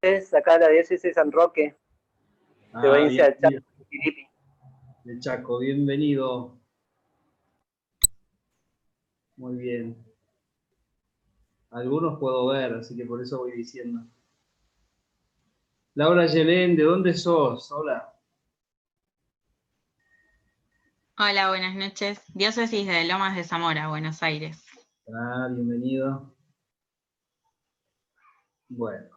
Es acá de la diócesis de San Roque, de provincia del Chaco, Chiripi. De Chaco, bienvenido. Muy bien. Algunos puedo ver, así que por eso voy diciendo. Laura Yelén, ¿de dónde sos? Hola. Hola, buenas noches. Diócesis de Lomas de Zamora, Buenos Aires. Bienvenido. Bueno.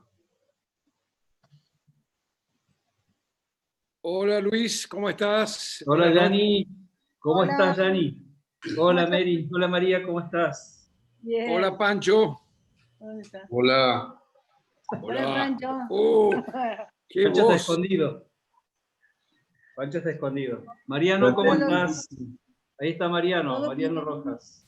Hola Luis, ¿cómo estás? Hola Yani, ¿cómo estás Yani? Hola ¿Cómo Mary, hola María, ¿cómo estás? Bien. Hola Pancho. ¿Dónde está? Hola. Hola, Pancho. ¡Qué Pancho está voz! escondido. Pancho está escondido. Mariano, ¿cómo estás? Ahí está Mariano, Mariano Rojas.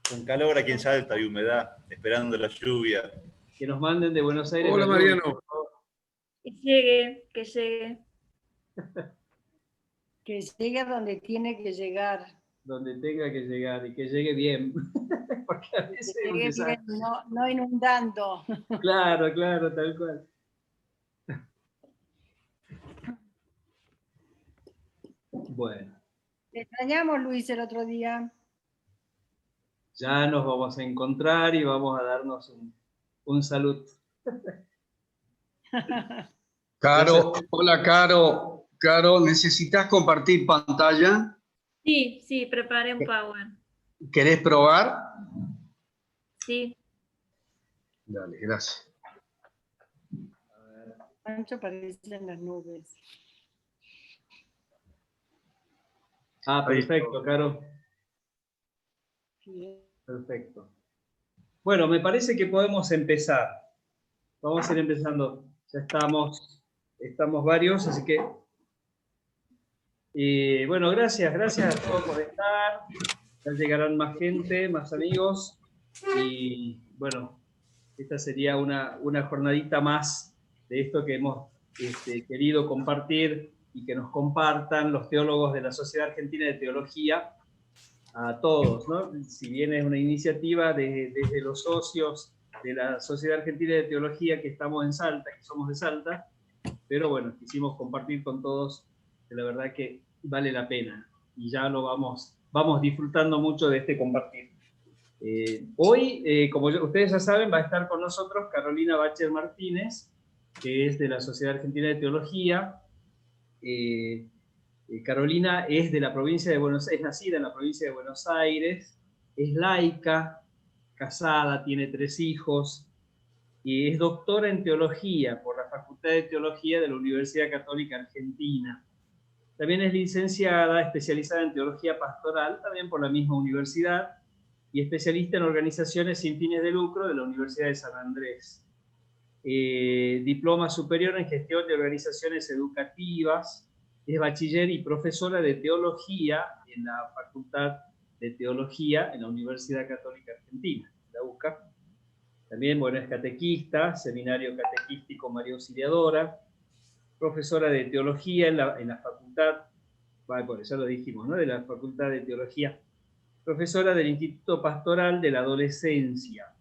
Con calor aquí en Salta y humedad, esperando la lluvia. Que nos manden de Buenos Aires. Hola Mariano. Que llegue, que llegue. Que llegue a donde tiene que llegar. Donde tenga que llegar y que llegue bien. Porque a veces que llegue bien, no inundando. Claro, claro, tal cual. Bueno. Te extrañamos, Luis, el otro día. Ya nos vamos a encontrar y vamos a darnos un saludo. Caro, hola Caro. Caro, ¿necesitas compartir pantalla? Sí, preparé un Power. ¿Querés probar? Sí. Dale, gracias. Pancho aparece en las nubes. Perfecto, Caro. Perfecto. Bueno, me parece que podemos empezar. Vamos a ir empezando. Ya estamos varios, así que... bueno, gracias a todos por estar. Ya llegarán más gente, más amigos. Y bueno, esta sería una jornadita más de esto que hemos querido compartir y que nos compartan los teólogos de la Sociedad Argentina de Teología a todos, ¿no? Si bien es una iniciativa desde los socios de la Sociedad Argentina de Teología que estamos en Salta, que somos de Salta, pero bueno, quisimos compartir con todos, que la verdad que vale la pena y ya lo vamos disfrutando mucho de este compartir. Hoy, como ustedes ya saben, va a estar con nosotros Carolina Bacher Martínez, que es de la Sociedad Argentina de Teología. Carolina es de la provincia de Buenos Aires, es nacida en la provincia de Buenos Aires, es laica, casada, tiene 3 hijos, y es doctora en teología por la Facultad de Teología de la Universidad Católica Argentina. También es licenciada, especializada en teología pastoral, también por la misma universidad, y especialista en organizaciones sin fines de lucro de la Universidad de San Andrés. Diploma superior en gestión de organizaciones educativas, es bachiller y profesora de teología en la Facultad de Teología en la Universidad Católica Argentina, la UCA. También, bueno, es catequista, seminario catequístico María Auxiliadora, profesora de teología en la facultad, bueno, ya lo dijimos, ¿no? De la Facultad de Teología, profesora del Instituto Pastoral de la Adolescencia.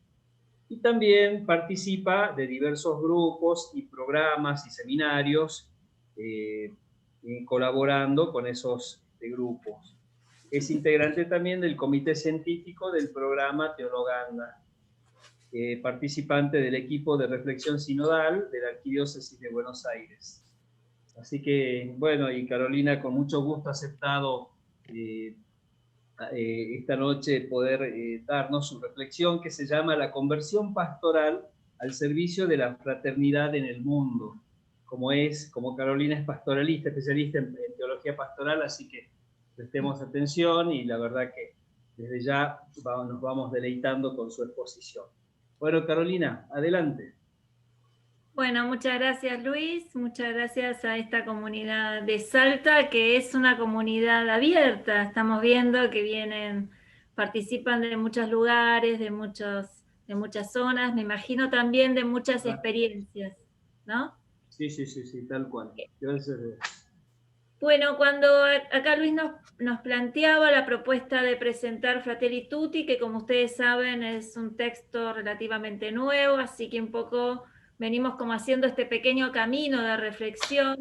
Y también participa de diversos grupos y programas y seminarios, colaborando con esos grupos. Es integrante también del comité científico del programa Teologanda, participante del equipo de reflexión sinodal de la Arquidiócesis de Buenos Aires. Así que, bueno, y Carolina con mucho gusto ha aceptado esta noche poder darnos su reflexión que se llama La conversión pastoral al servicio de la fraternidad en el mundo. Como Carolina es pastoralista, especialista en teología pastoral, así que prestemos atención y la verdad que desde ya nos vamos deleitando con su exposición. Bueno, Carolina, adelante. Bueno, muchas gracias Luis, muchas gracias a esta comunidad de Salta, que es una comunidad abierta. Estamos viendo que participan de muchos lugares, de muchas zonas, me imagino también de muchas experiencias, ¿no? Sí, tal cual. Gracias. Bueno, cuando acá Luis nos planteaba la propuesta de presentar Fratelli Tutti, que como ustedes saben es un texto relativamente nuevo, así que un poco venimos como haciendo este pequeño camino de reflexión.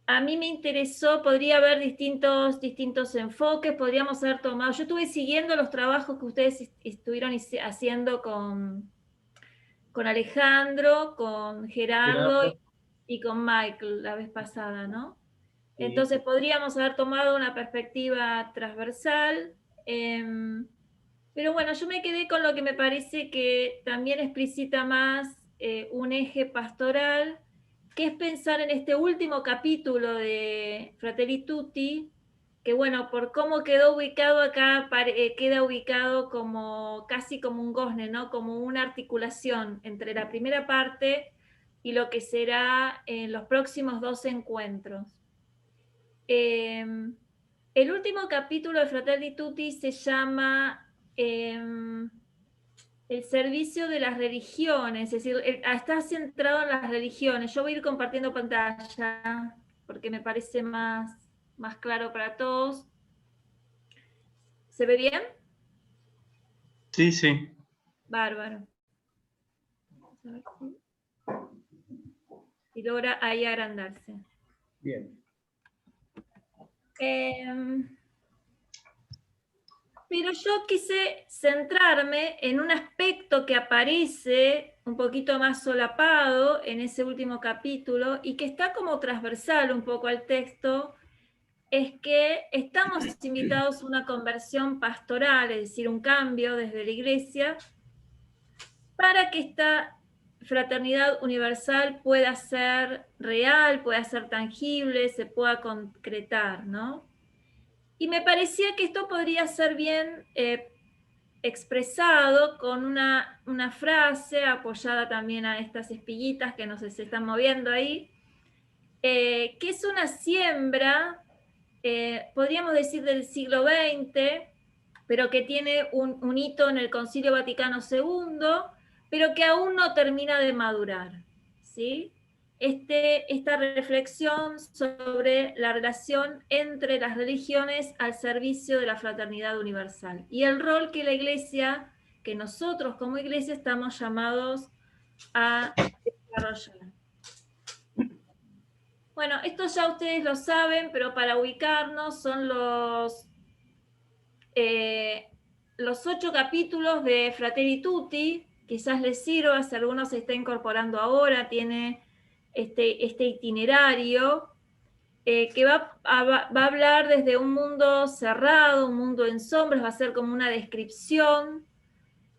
A mí me interesó, podría haber distintos enfoques, podríamos haber tomado, yo estuve siguiendo los trabajos que ustedes estuvieron haciendo con Alejandro, con Gerardo y con Michael la vez pasada, ¿no? Sí. Entonces podríamos haber tomado una perspectiva transversal, pero bueno, yo me quedé con lo que me parece que también explicita más un eje pastoral, que es pensar en este último capítulo de Fratelli Tutti, que bueno, por cómo quedó ubicado acá, queda ubicado como casi como un gozne, ¿no? Como una articulación entre la primera parte y lo que será en los próximos 2 encuentros. El último capítulo de Fratelli Tutti se llama el servicio de las religiones, es decir, está centrado en las religiones. Yo voy a ir compartiendo pantalla porque me parece más claro para todos. ¿Se ve bien? Sí, sí. Bárbaro. Y logra ahí agrandarse. Bien. Pero yo quise centrarme en un aspecto que aparece un poquito más solapado en ese último capítulo y que está como transversal un poco al texto, es que estamos invitados a una conversión pastoral, es decir, un cambio desde la iglesia, para que esta fraternidad universal pueda ser real, pueda ser tangible, se pueda concretar, ¿no? Y me parecía que esto podría ser bien expresado con una frase apoyada también a estas espiguitas que no sé si se están moviendo ahí, que es una siembra, podríamos decir del siglo XX, pero que tiene un hito en el Concilio Vaticano II, pero que aún no termina de madurar, ¿sí? Esta reflexión sobre la relación entre las religiones al servicio de la fraternidad universal y el rol que la Iglesia, que nosotros como Iglesia estamos llamados a desarrollar. Bueno, esto ya ustedes lo saben, pero para ubicarnos son los 8 capítulos de Fratelli Tutti. Quizás les sirva, si alguno se está incorporando ahora, tiene este itinerario que va a hablar desde un mundo cerrado, un mundo en sombras, va a ser como una descripción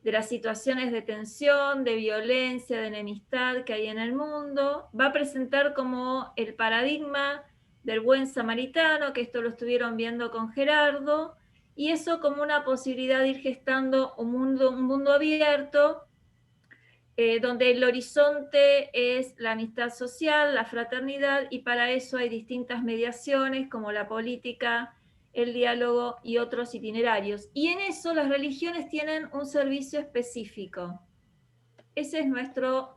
de las situaciones de tensión, de violencia, de enemistad que hay en el mundo. Va a presentar como el paradigma del buen samaritano, que esto lo estuvieron viendo con Gerardo, y eso como una posibilidad de ir gestando un mundo abierto, donde el horizonte es la amistad social, la fraternidad, y para eso hay distintas mediaciones como la política, el diálogo y otros itinerarios. Y en eso las religiones tienen un servicio específico. Ese es nuestro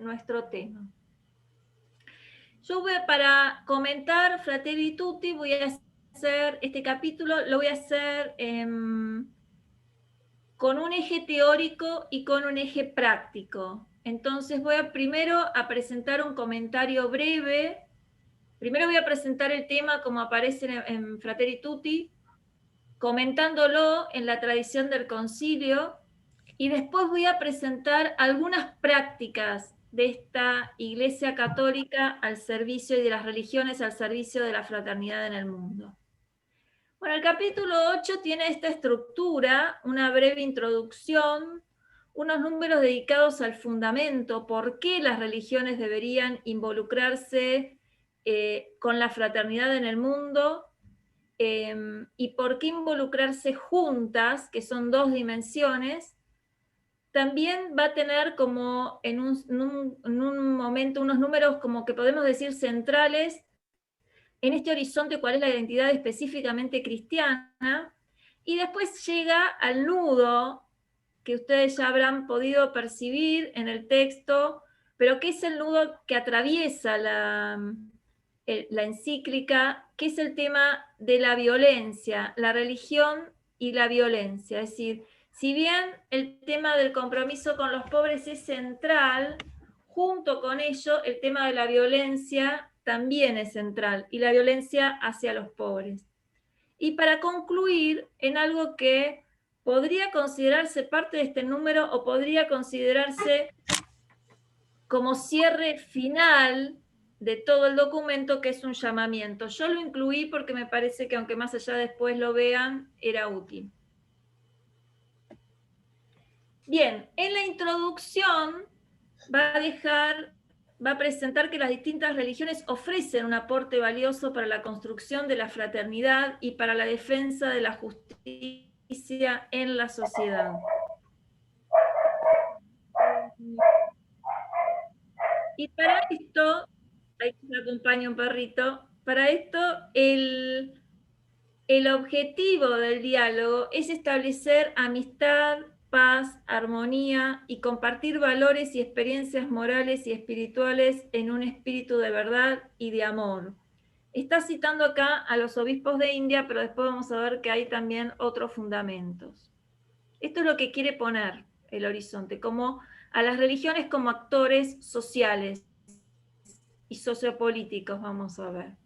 tema. Yo para comentar Fratelli Tutti voy a hacer este capítulo, lo voy a hacer con un eje teórico y con un eje práctico. Entonces voy primero a presentar un comentario breve. Primero voy a presentar el tema como aparece en Fratelli Tutti, comentándolo en la tradición del concilio, y después voy a presentar algunas prácticas de esta Iglesia Católica al servicio y de las religiones al servicio de la fraternidad en el mundo. Bueno, el capítulo 8 tiene esta estructura, una breve introducción, unos números dedicados al fundamento, por qué las religiones deberían involucrarse con la fraternidad en el mundo, y por qué involucrarse juntas, que son 2 dimensiones. También va a tener como en un momento unos números como que podemos decir centrales en este horizonte, cuál es la identidad específicamente cristiana, y después llega al nudo que ustedes ya habrán podido percibir en el texto, pero que es el nudo que atraviesa la encíclica, que es el tema de la violencia, la religión y la violencia. Es decir, si bien el tema del compromiso con los pobres es central, junto con ello el tema de la violencia también es central, y la violencia hacia los pobres. Y para concluir en algo que podría considerarse parte de este número o podría considerarse como cierre final de todo el documento, que es un llamamiento. Yo lo incluí porque me parece que, aunque más allá después lo vean, era útil. Bien, en la introducción va a presentar que las distintas religiones ofrecen un aporte valioso para la construcción de la fraternidad y para la defensa de la justicia en la sociedad. Y para esto, ahí me acompaña un perrito, para esto el objetivo del diálogo es establecer amistad, paz, armonía y compartir valores y experiencias morales y espirituales en un espíritu de verdad y de amor. Está citando acá a los obispos de India, pero después vamos a ver que hay también otros fundamentos. Esto es lo que quiere poner el horizonte, como a las religiones como actores sociales y sociopolíticos, vamos a ver.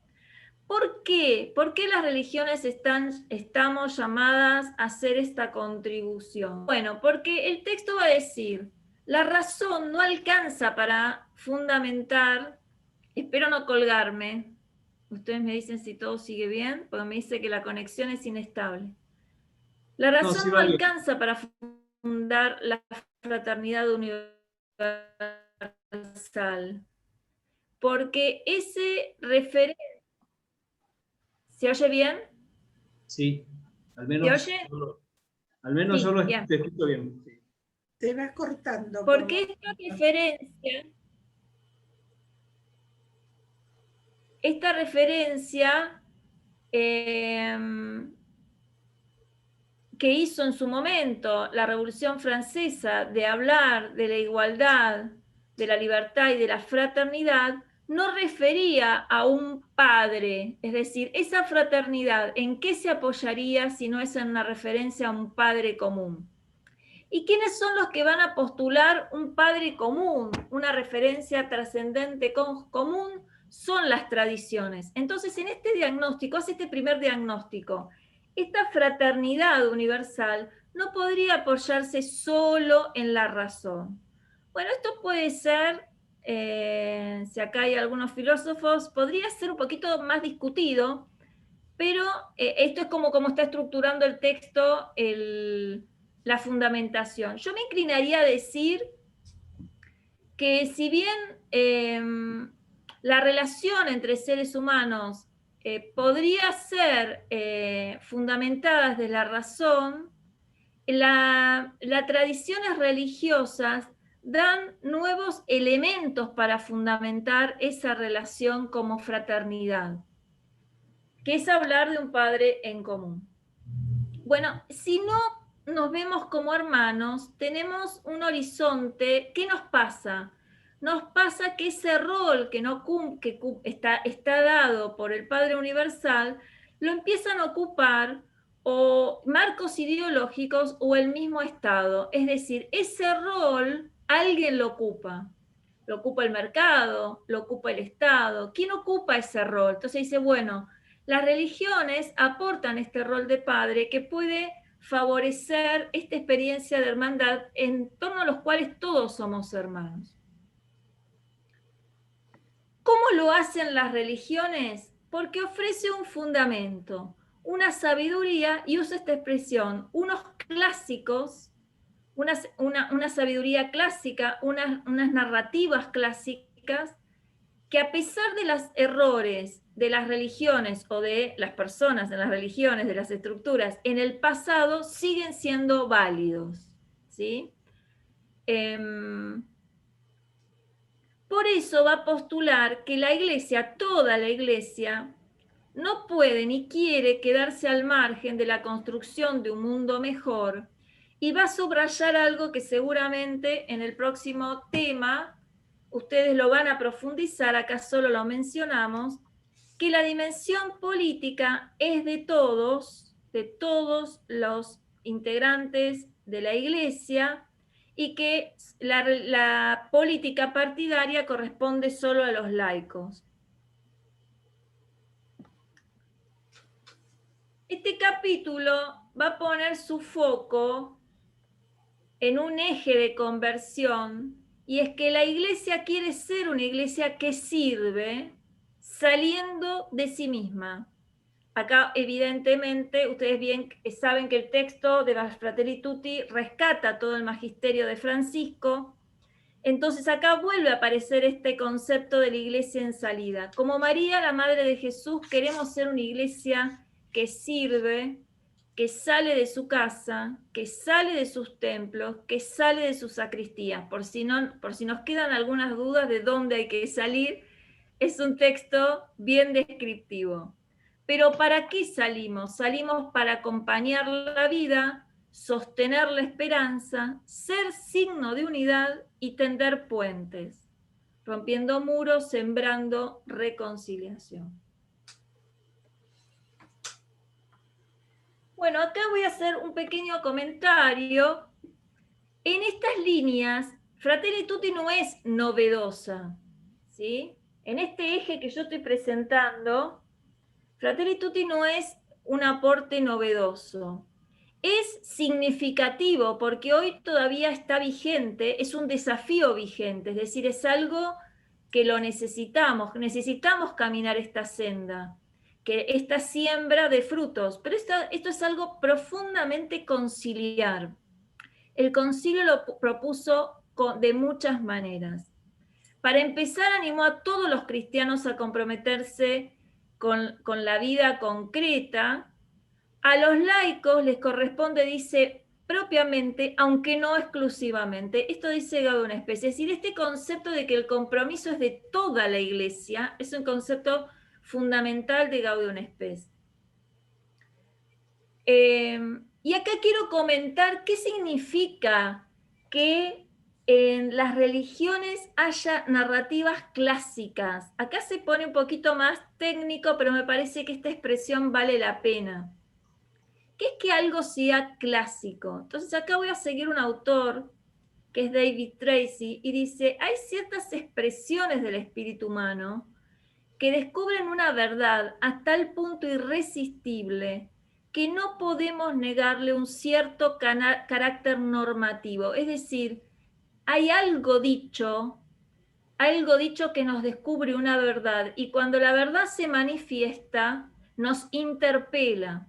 ¿Por qué? ¿Por qué las religiones estamos llamadas a hacer esta contribución? Bueno, porque el texto va a decir, la razón no alcanza para fundamentar, espero no colgarme, ustedes me dicen si todo sigue bien, porque me dice que la conexión es inestable. La razón no alcanza para fundar la fraternidad universal, porque ese referente... ¿Se oye bien? Sí, al menos. ¿Se oye? Al menos Sí, yo lo bien. te escucho bien. Sí. Te vas cortando. Porque esta referencia que hizo en su momento la Revolución Francesa de hablar de la igualdad, de la libertad y de la fraternidad, no refería a un padre, es decir, esa fraternidad, ¿en qué se apoyaría si no es en una referencia a un padre común? ¿Y quiénes son los que van a postular un padre común, una referencia trascendente común? Son las tradiciones. Entonces, en este diagnóstico, hace este primer diagnóstico, esta fraternidad universal no podría apoyarse solo en la razón. Bueno, esto puede ser, si acá hay algunos filósofos, podría ser un poquito más discutido, pero esto es como está estructurando el texto, la fundamentación. Yo me inclinaría a decir que si bien la relación entre seres humanos podría ser fundamentada desde la razón, las tradiciones religiosas dan nuevos elementos para fundamentar esa relación como fraternidad, que es hablar de un padre en común. Bueno, si no nos vemos como hermanos, tenemos un horizonte. ¿Qué nos pasa? Nos pasa que ese rol que está dado por el Padre Universal, lo empiezan a ocupar o marcos ideológicos o el mismo Estado. Es decir, ese rol alguien lo ocupa. Lo ocupa el mercado, lo ocupa el Estado. ¿Quién ocupa ese rol? Entonces dice, bueno, las religiones aportan este rol de padre que puede favorecer esta experiencia de hermandad en torno a los cuales todos somos hermanos. ¿Cómo lo hacen las religiones? Porque ofrece un fundamento, una sabiduría, y uso esta expresión, unos clásicos, una sabiduría clásica, unas narrativas clásicas, que a pesar de los errores de las religiones o de las personas en las religiones, de las estructuras, en el pasado siguen siendo válidos, ¿sí? Por eso va a postular que la Iglesia, toda la Iglesia, no puede ni quiere quedarse al margen de la construcción de un mundo mejor, y va a subrayar algo que seguramente en el próximo tema ustedes lo van a profundizar, acá solo lo mencionamos, que la dimensión política es de todos los integrantes de la Iglesia, y que la política partidaria corresponde solo a los laicos. Este capítulo va a poner su foco en un eje de conversión, y es que la Iglesia quiere ser una Iglesia que sirve saliendo de sí misma. Acá, evidentemente, ustedes bien saben que el texto de Fratelli Tutti rescata todo el magisterio de Francisco. Entonces acá vuelve a aparecer este concepto de la iglesia en salida. Como María, la Madre de Jesús, queremos ser una iglesia que sirve, que sale de su casa, que sale de sus templos, que sale de sus sacristías. Por si nos quedan algunas dudas de dónde hay que salir, es un texto bien descriptivo. Pero ¿para qué salimos? Salimos para acompañar la vida, sostener la esperanza, ser signo de unidad y tender puentes, rompiendo muros, sembrando reconciliación. Bueno, acá voy a hacer un pequeño comentario. En estas líneas, Fratelli Tutti no es novedosa, ¿sí? En este eje que yo estoy presentando, Fratelli Tutti no es un aporte novedoso. Es significativo porque hoy todavía está vigente, es un desafío vigente, es decir, es algo que lo necesitamos caminar esta senda, que esta siembra de frutos, pero esto es algo profundamente conciliar. El concilio lo propuso de muchas maneras. Para empezar, animó a todos los cristianos a comprometerse con la vida concreta. A los laicos les corresponde, dice, propiamente, aunque no exclusivamente. Esto dice Gaudium et Spes. Es decir, este concepto de que el compromiso es de toda la Iglesia es un concepto fundamental de Gaudium et Spes. Y acá quiero comentar qué significa que en las religiones haya narrativas clásicas. Acá se pone un poquito más técnico, pero me parece que esta expresión vale la pena. ¿Qué es que algo sea clásico? Entonces acá voy a seguir un autor que es David Tracy y dice, hay ciertas expresiones del espíritu humano que descubren una verdad a tal punto irresistible que no podemos negarle un cierto carácter normativo. Es decir, hay algo dicho que nos descubre una verdad, y cuando la verdad se manifiesta, nos interpela.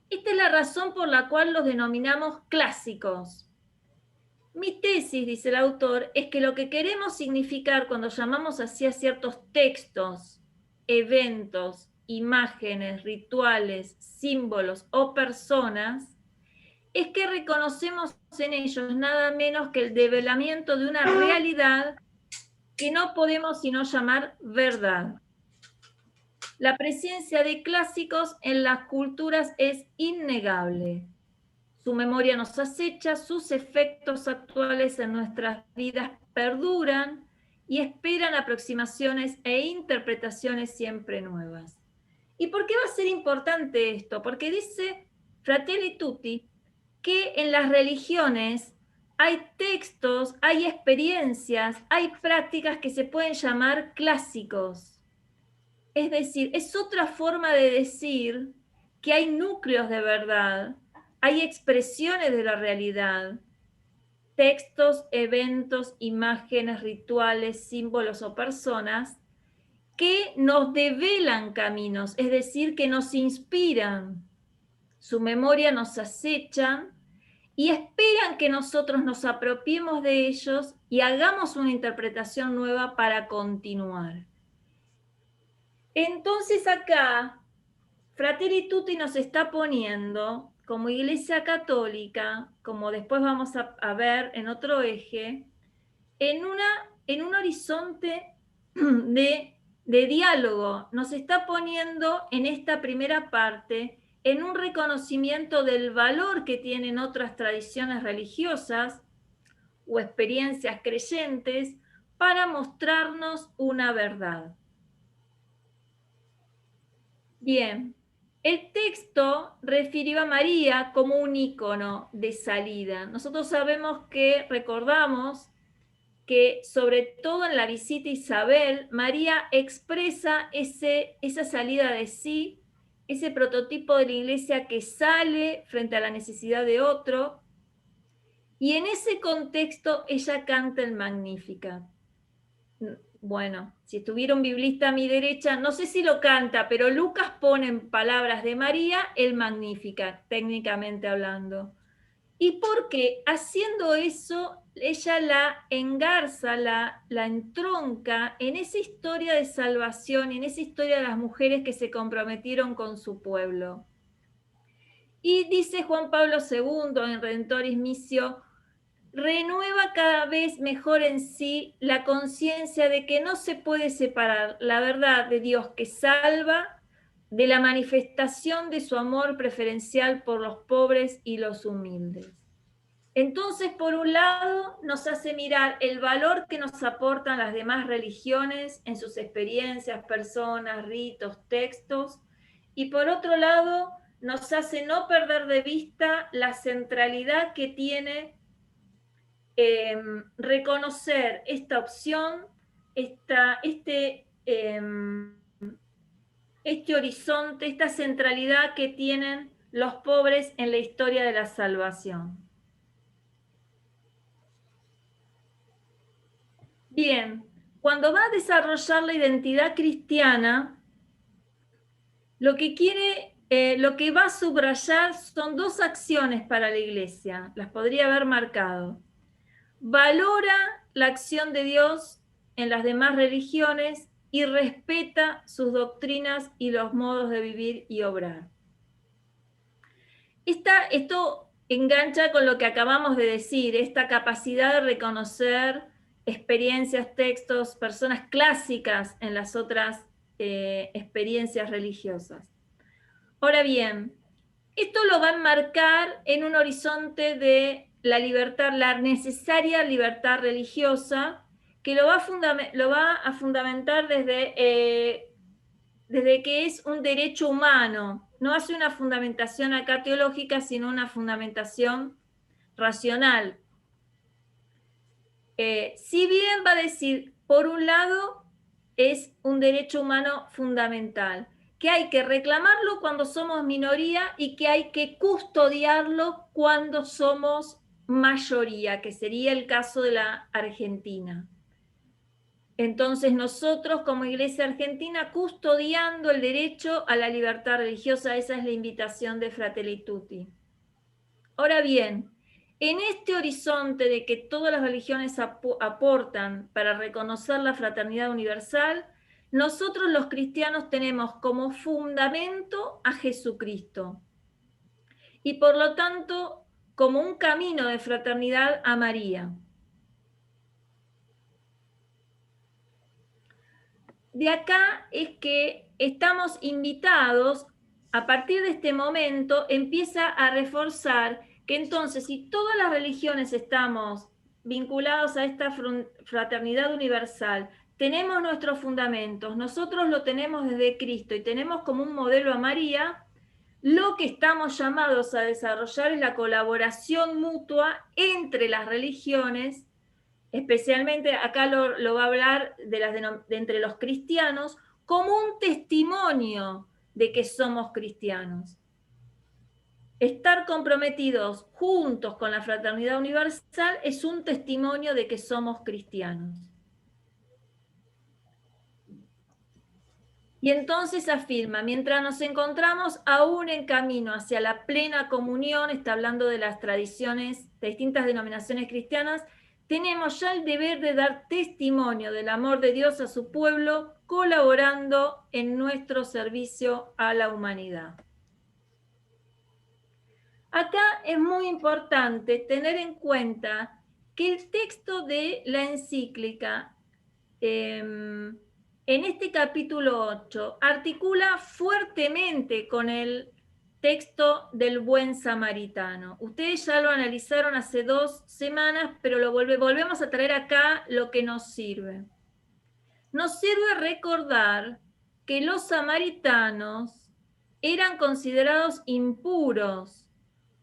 Esta es la razón por la cual los denominamos clásicos. Mi tesis, dice el autor, es que lo que queremos significar cuando llamamos así a ciertos textos, eventos, imágenes, rituales, símbolos o personas, es que reconocemos en ellos nada menos que el develamiento de una realidad que no podemos sino llamar verdad. La presencia de clásicos en las culturas es innegable. Su memoria nos acecha, sus efectos actuales en nuestras vidas perduran y esperan aproximaciones e interpretaciones siempre nuevas. ¿Y por qué va a ser importante esto? Porque dice Fratelli Tutti que en las religiones hay textos, hay experiencias, hay prácticas que se pueden llamar clásicos. Es decir, es otra forma de decir que hay núcleos de verdad, hay expresiones de la realidad, textos, eventos, imágenes, rituales, símbolos o personas que nos develan caminos, es decir, que nos inspiran. Su memoria nos acecha y esperan que nosotros nos apropiemos de ellos y hagamos una interpretación nueva para continuar. Entonces acá, Fratelli Tutti nos está poniendo, como Iglesia Católica, como después vamos a ver en otro eje, en un horizonte de diálogo. Nos está poniendo en esta primera parte en un reconocimiento del valor que tienen otras tradiciones religiosas o experiencias creyentes para mostrarnos una verdad. Bien, el texto refirió a María como un ícono de salida. Nosotros recordamos que sobre todo en la visita a Isabel, María expresa esa salida de sí, ese prototipo de la iglesia que sale frente a la necesidad de otro, y en ese contexto ella canta el Magnificat. Bueno, si estuviera un biblista a mi derecha, no sé si lo canta, pero Lucas pone en palabras de María el Magnificat, técnicamente hablando. Y porque haciendo eso, ella la engarza, la entronca en esa historia de salvación, en esa historia de las mujeres que se comprometieron con su pueblo. Y dice Juan Pablo II en Redentoris Missio, renueva cada vez mejor en sí la conciencia de que no se puede separar la verdad de Dios que salva de la manifestación de su amor preferencial por los pobres y los humildes. Entonces, por un lado, nos hace mirar el valor que nos aportan las demás religiones en sus experiencias, personas, ritos, textos, y por otro lado, nos hace no perder de vista la centralidad que tiene reconocer esta opción, este horizonte, esta centralidad que tienen los pobres en la historia de la salvación. Bien, cuando va a desarrollar la identidad cristiana, lo que va a subrayar son dos acciones para la Iglesia, las podría haber marcado. Valora la acción de Dios en las demás religiones y respeta sus doctrinas y los modos de vivir y obrar. Esto engancha con lo que acabamos de decir, esta capacidad de reconocer experiencias, textos, personas clásicas en las otras experiencias religiosas. Ahora bien, esto lo va a enmarcar en un horizonte de la libertad, la necesaria libertad religiosa, que lo va a fundamentar desde que es un derecho humano. No hace una fundamentación acá teológica, sino una fundamentación racional. Si bien va a decir, por un lado, es un derecho humano fundamental, que hay que reclamarlo cuando somos minoría y que hay que custodiarlo cuando somos mayoría, que sería el caso de la Argentina. Entonces nosotros como Iglesia Argentina custodiando el derecho a la libertad religiosa, esa es la invitación de Fratelli Tutti. Ahora bien, en este horizonte de que todas las religiones aportan para reconocer la fraternidad universal, nosotros los cristianos tenemos como fundamento a Jesucristo y por lo tanto como un camino de fraternidad a María. De acá es que estamos invitados, a partir de este momento empieza a reforzar que entonces si todas las religiones estamos vinculados a esta fraternidad universal, tenemos nuestros fundamentos, nosotros lo tenemos desde Cristo y tenemos como un modelo a María, lo que estamos llamados a desarrollar es la colaboración mutua entre las religiones, especialmente acá lo va a hablar de entre los cristianos, como un testimonio de que somos cristianos. Estar comprometidos juntos con la fraternidad universal es un testimonio de que somos cristianos. Y entonces afirma, mientras nos encontramos aún en camino hacia la plena comunión, está hablando de las tradiciones de distintas denominaciones cristianas, tenemos ya el deber de dar testimonio del amor de Dios a su pueblo, colaborando en nuestro servicio a la humanidad. Acá es muy importante tener en cuenta que el texto de la encíclica, en este capítulo 8, articula fuertemente con el texto del buen samaritano. Ustedes ya lo analizaron hace 2 semanas, pero volvemos a traer acá lo que nos sirve. Nos sirve recordar que los samaritanos eran considerados impuros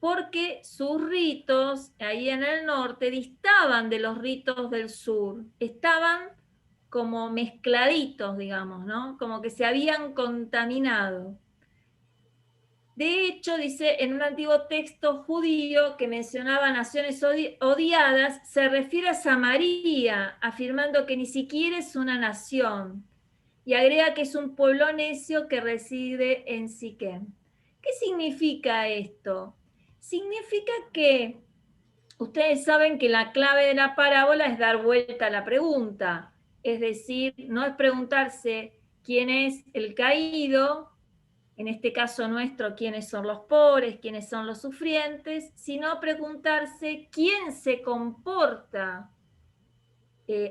porque sus ritos ahí en el norte distaban de los ritos del sur, estaban como mezcladitos, digamos, ¿no? Como que se habían contaminado. De hecho, dice en un antiguo texto judío que mencionaba naciones odiadas, se refiere a Samaria, afirmando que ni siquiera es una nación. Y agrega que es un pueblo necio que reside en Siquem. ¿Qué significa esto? Significa que ustedes saben que la clave de la parábola es dar vuelta a la pregunta. Es decir, no es preguntarse quién es el caído, en este caso nuestro, quiénes son los pobres, quiénes son los sufrientes, sino preguntarse quién se comporta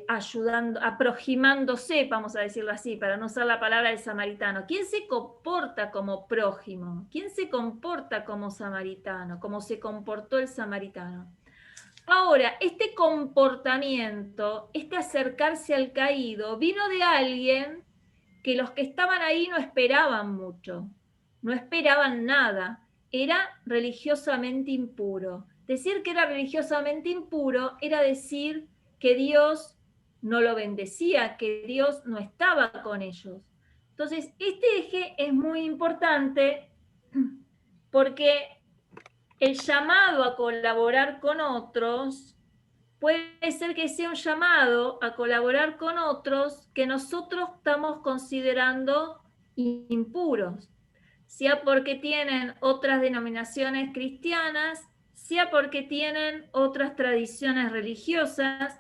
ayudando, aproximándose, vamos a decirlo así, para no usar la palabra del samaritano. ¿Quién se comporta como prójimo? ¿Quién se comporta como samaritano? ¿Cómo se comportó el samaritano? Ahora, este comportamiento, este acercarse al caído, vino de alguien que los que estaban ahí no esperaban mucho, no esperaban nada, era religiosamente impuro. Decir que era religiosamente impuro era decir que Dios no lo bendecía, que Dios no estaba con ellos. Entonces, este eje es muy importante porque el llamado a colaborar con otros puede ser que sea un llamado a colaborar con otros que nosotros estamos considerando impuros, sea porque tienen otras denominaciones cristianas, sea porque tienen otras tradiciones religiosas,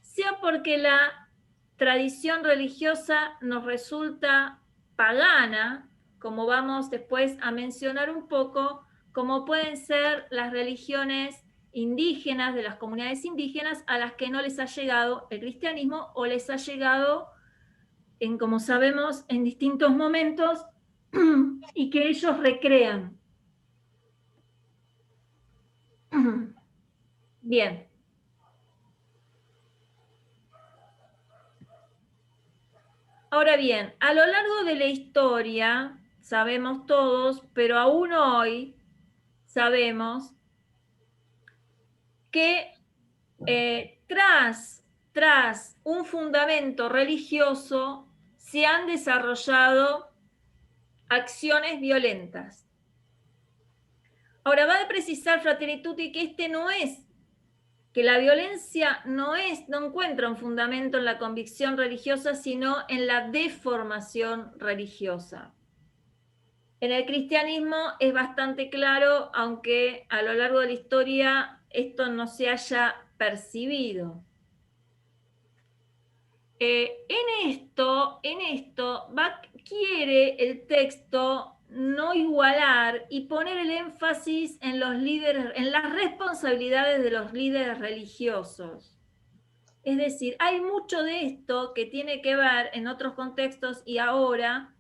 sea porque la tradición religiosa nos resulta pagana, como vamos después a mencionar un poco, como pueden ser las religiones indígenas, de las comunidades indígenas, a las que no les ha llegado el cristianismo o les ha llegado, como sabemos, en distintos momentos y que ellos recrean. Bien. Ahora bien, a lo largo de la historia, sabemos todos, pero aún hoy sabemos que tras un fundamento religioso se han desarrollado acciones violentas. Ahora va a precisar Fratelli Tutti que la violencia no encuentra un fundamento en la convicción religiosa, sino en la deformación religiosa. En el cristianismo es bastante claro, aunque a lo largo de la historia esto no se haya percibido. En esto quiere el texto no igualar y poner el énfasis en los líderes, en las responsabilidades de los líderes religiosos. Es decir, hay mucho de esto que tiene que ver en otros contextos y ahora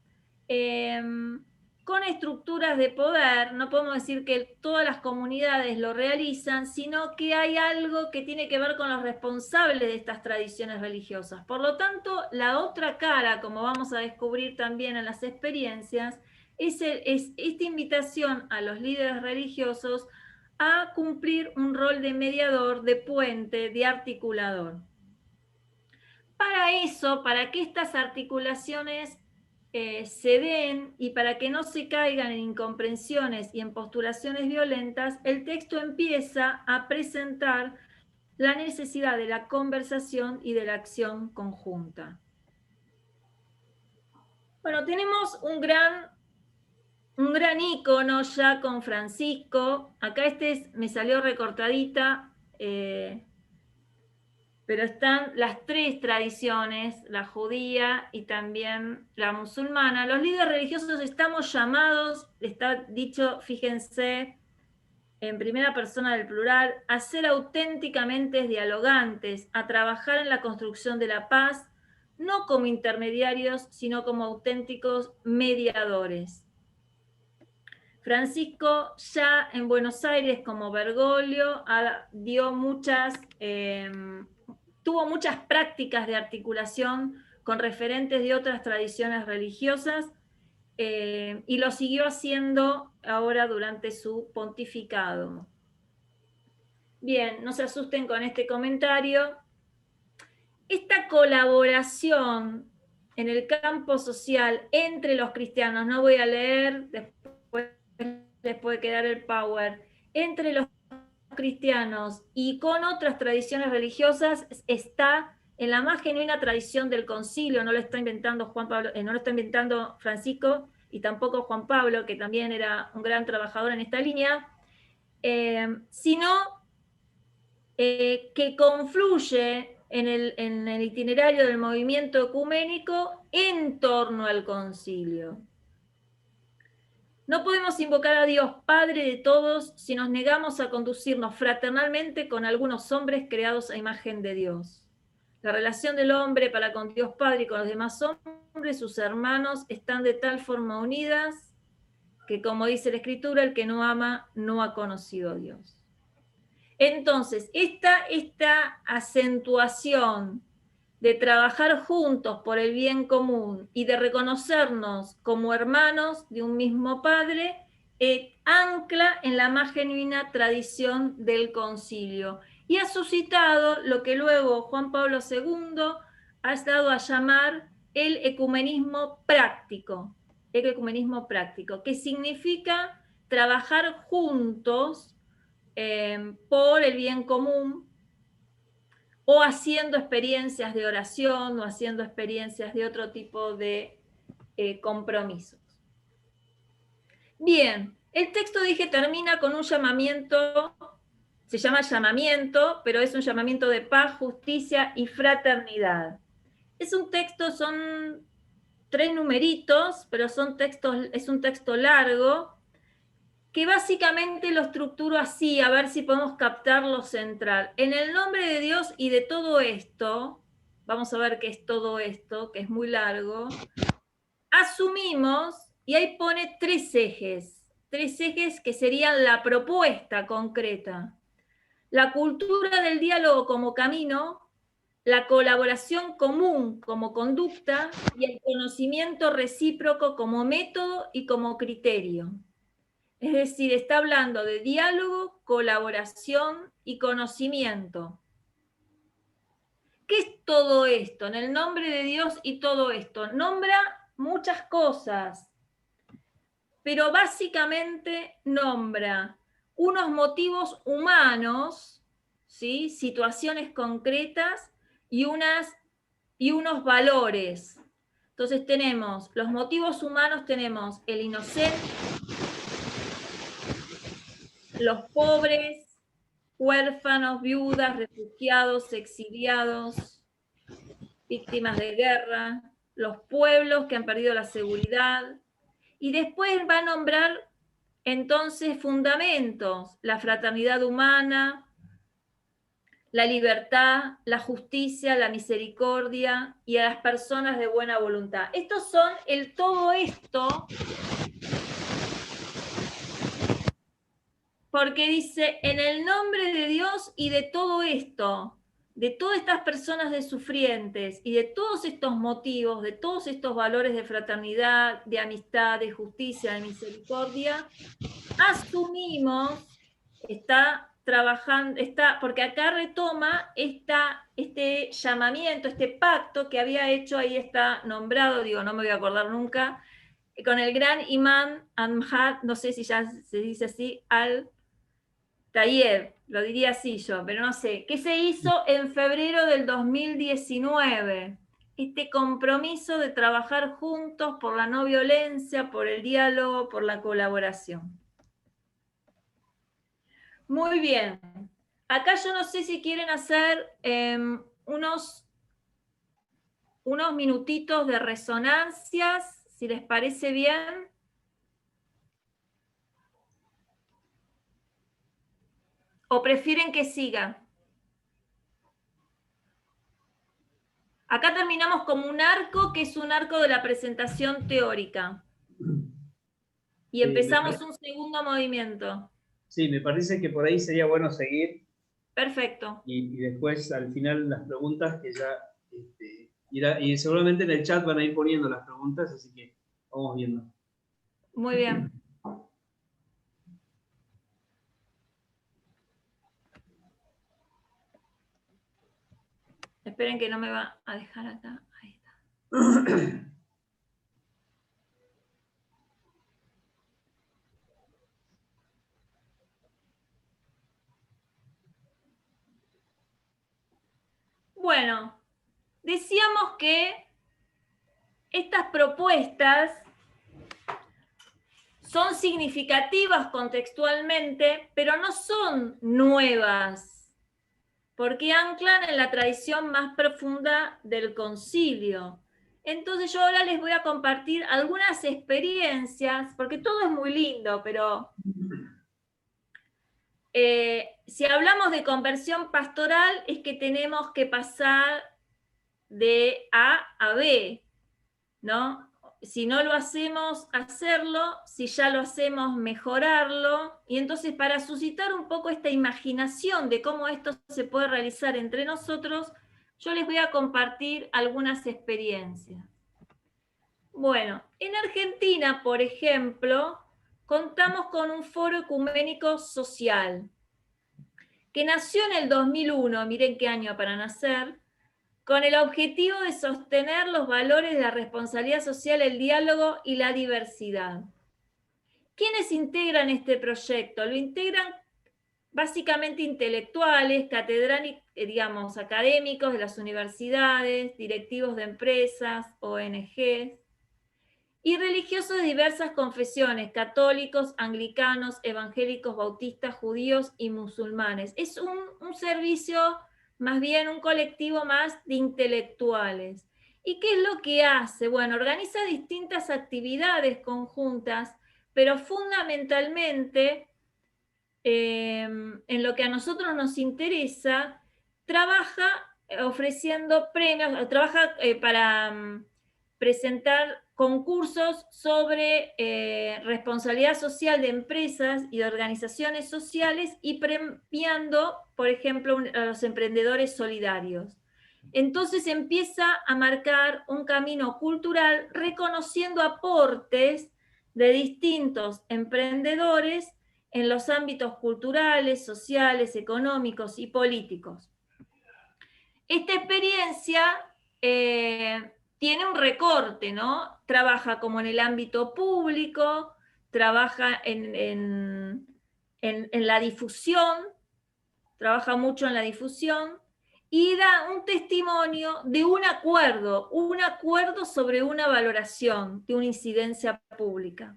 con estructuras de poder. No podemos decir que todas las comunidades lo realizan, sino que hay algo que tiene que ver con los responsables de estas tradiciones religiosas. Por lo tanto, la otra cara, como vamos a descubrir también en las experiencias, es esta invitación a los líderes religiosos a cumplir un rol de mediador, de puente, de articulador. Para eso, para que estas articulaciones se den y para que no se caigan en incomprensiones y en postulaciones violentas, el texto empieza a presentar la necesidad de la conversación y de la acción conjunta. Bueno, tenemos un gran ícono ya con Francisco. Acá me salió recortadita, pero están las 3 tradiciones, la judía y también la musulmana. Los líderes religiosos estamos llamados, está dicho, fíjense, en primera persona del plural, a ser auténticamente dialogantes, a trabajar en la construcción de la paz, no como intermediarios, sino como auténticos mediadores. Francisco ya en Buenos Aires, como Bergoglio, tuvo muchas prácticas de articulación con referentes de otras tradiciones religiosas, y lo siguió haciendo ahora durante su pontificado. Bien, no se asusten con este comentario. Esta colaboración en el campo social entre los cristianos, no voy a leer, después les puede quedar el power, entre los cristianos y con otras tradiciones religiosas está en la más genuina tradición del concilio. No lo está inventando no lo está inventando Francisco y tampoco Juan Pablo, que también era un gran trabajador en esta línea, sino que confluye en el itinerario del movimiento ecuménico en torno al concilio. No podemos invocar a Dios, Padre de todos, si nos negamos a conducirnos fraternalmente con algunos hombres creados a imagen de Dios. La relación del hombre para con Dios Padre y con los demás hombres, sus hermanos, están de tal forma unidas que, como dice la Escritura, el que no ama no ha conocido a Dios. Entonces, esta acentuación de trabajar juntos por el bien común y de reconocernos como hermanos de un mismo Padre, ancla en la más genuina tradición del concilio y ha suscitado lo que luego Juan Pablo II ha dado a llamar el ecumenismo práctico, que significa trabajar juntos por el bien común, o haciendo experiencias de oración, o haciendo experiencias de otro tipo de compromisos. Bien, el texto, dije, termina con un llamamiento, se llama llamamiento, pero es un llamamiento de paz, justicia y fraternidad. Es un texto, son 3 numeritos, pero es un texto largo, que básicamente lo estructuro así, a ver si podemos captar lo central. En el nombre de Dios y de todo esto, vamos a ver qué es todo esto, que es muy largo, asumimos, y ahí pone 3 ejes que serían la propuesta concreta: la cultura del diálogo como camino, la colaboración común como conducta y el conocimiento recíproco como método y como criterio. Es decir, está hablando de diálogo, colaboración y conocimiento. ¿Qué es todo esto? En el nombre de Dios y todo esto. Nombra muchas cosas, pero básicamente nombra unos motivos humanos, ¿sí? Situaciones concretas y unos valores. Entonces tenemos los motivos humanos, tenemos el inocente, los pobres, huérfanos, viudas, refugiados, exiliados, víctimas de guerra, los pueblos que han perdido la seguridad, y después va a nombrar entonces fundamentos: la fraternidad humana, la libertad, la justicia, la misericordia y a las personas de buena voluntad. Estos son todo esto, porque dice, en el nombre de Dios y de todo esto, de todas estas personas de sufrientes y de todos estos motivos, de todos estos valores de fraternidad, de amistad, de justicia, de misericordia, asumimos, porque acá retoma este llamamiento, este pacto que había hecho, ahí está nombrado, no me voy a acordar nunca, con el gran imán Ahmad, no sé si ya se dice así, Tayeb, lo diría así yo, pero no sé, que se hizo en febrero del 2019, este compromiso de trabajar juntos por la no violencia, por el diálogo, por la colaboración. Muy bien, acá yo no sé si quieren hacer unos minutitos de resonancias, si les parece bien. ¿O prefieren que siga? Acá terminamos como un arco, que es un arco de la presentación teórica. y empezamos un segundo movimiento. Sí, me parece que por ahí sería bueno seguir Perfecto. y después al final las preguntas que ya... y seguramente en el chat van a ir poniendo las preguntas, así que vamos viendo. Muy bien. Esperen que no me va a dejar acá. Ahí está. Bueno, decíamos que estas propuestas son significativas contextualmente, pero no son nuevas, porque anclan en la tradición más profunda del concilio. Entonces yo ahora les voy a compartir algunas experiencias, porque todo es muy lindo, pero si hablamos de conversión pastoral es que tenemos que pasar de A a B, ¿no? Si no lo hacemos, hacerlo; si ya lo hacemos, mejorarlo. Y entonces, para suscitar un poco esta imaginación de cómo esto se puede realizar entre nosotros, yo les voy a compartir algunas experiencias. Bueno, en Argentina, por ejemplo, contamos con un foro ecuménico social, que nació en el 2001, miren qué año para nacer, con el objetivo de sostener los valores de la responsabilidad social, el diálogo y la diversidad. ¿Quiénes integran este proyecto? Lo integran básicamente intelectuales, digamos, académicos de las universidades, directivos de empresas, ONGs, y religiosos de diversas confesiones: católicos, anglicanos, evangélicos, bautistas, judíos y musulmanes. Es un servicio, más bien un colectivo más de intelectuales. ¿Y qué es lo que hace? Bueno, organiza distintas actividades conjuntas, pero fundamentalmente, en lo que a nosotros nos interesa, trabaja ofreciendo premios, trabaja para presentar concursos sobre responsabilidad social de empresas y de organizaciones sociales, y premiando, por ejemplo, a los emprendedores solidarios. Entonces empieza a marcar un camino cultural reconociendo aportes de distintos emprendedores en los ámbitos culturales, sociales, económicos y políticos. Esta experiencia tiene un recorte, ¿no? Trabaja como en el ámbito público, trabaja en la difusión, trabaja mucho en la difusión, y da un testimonio de un acuerdo sobre una valoración de una incidencia pública.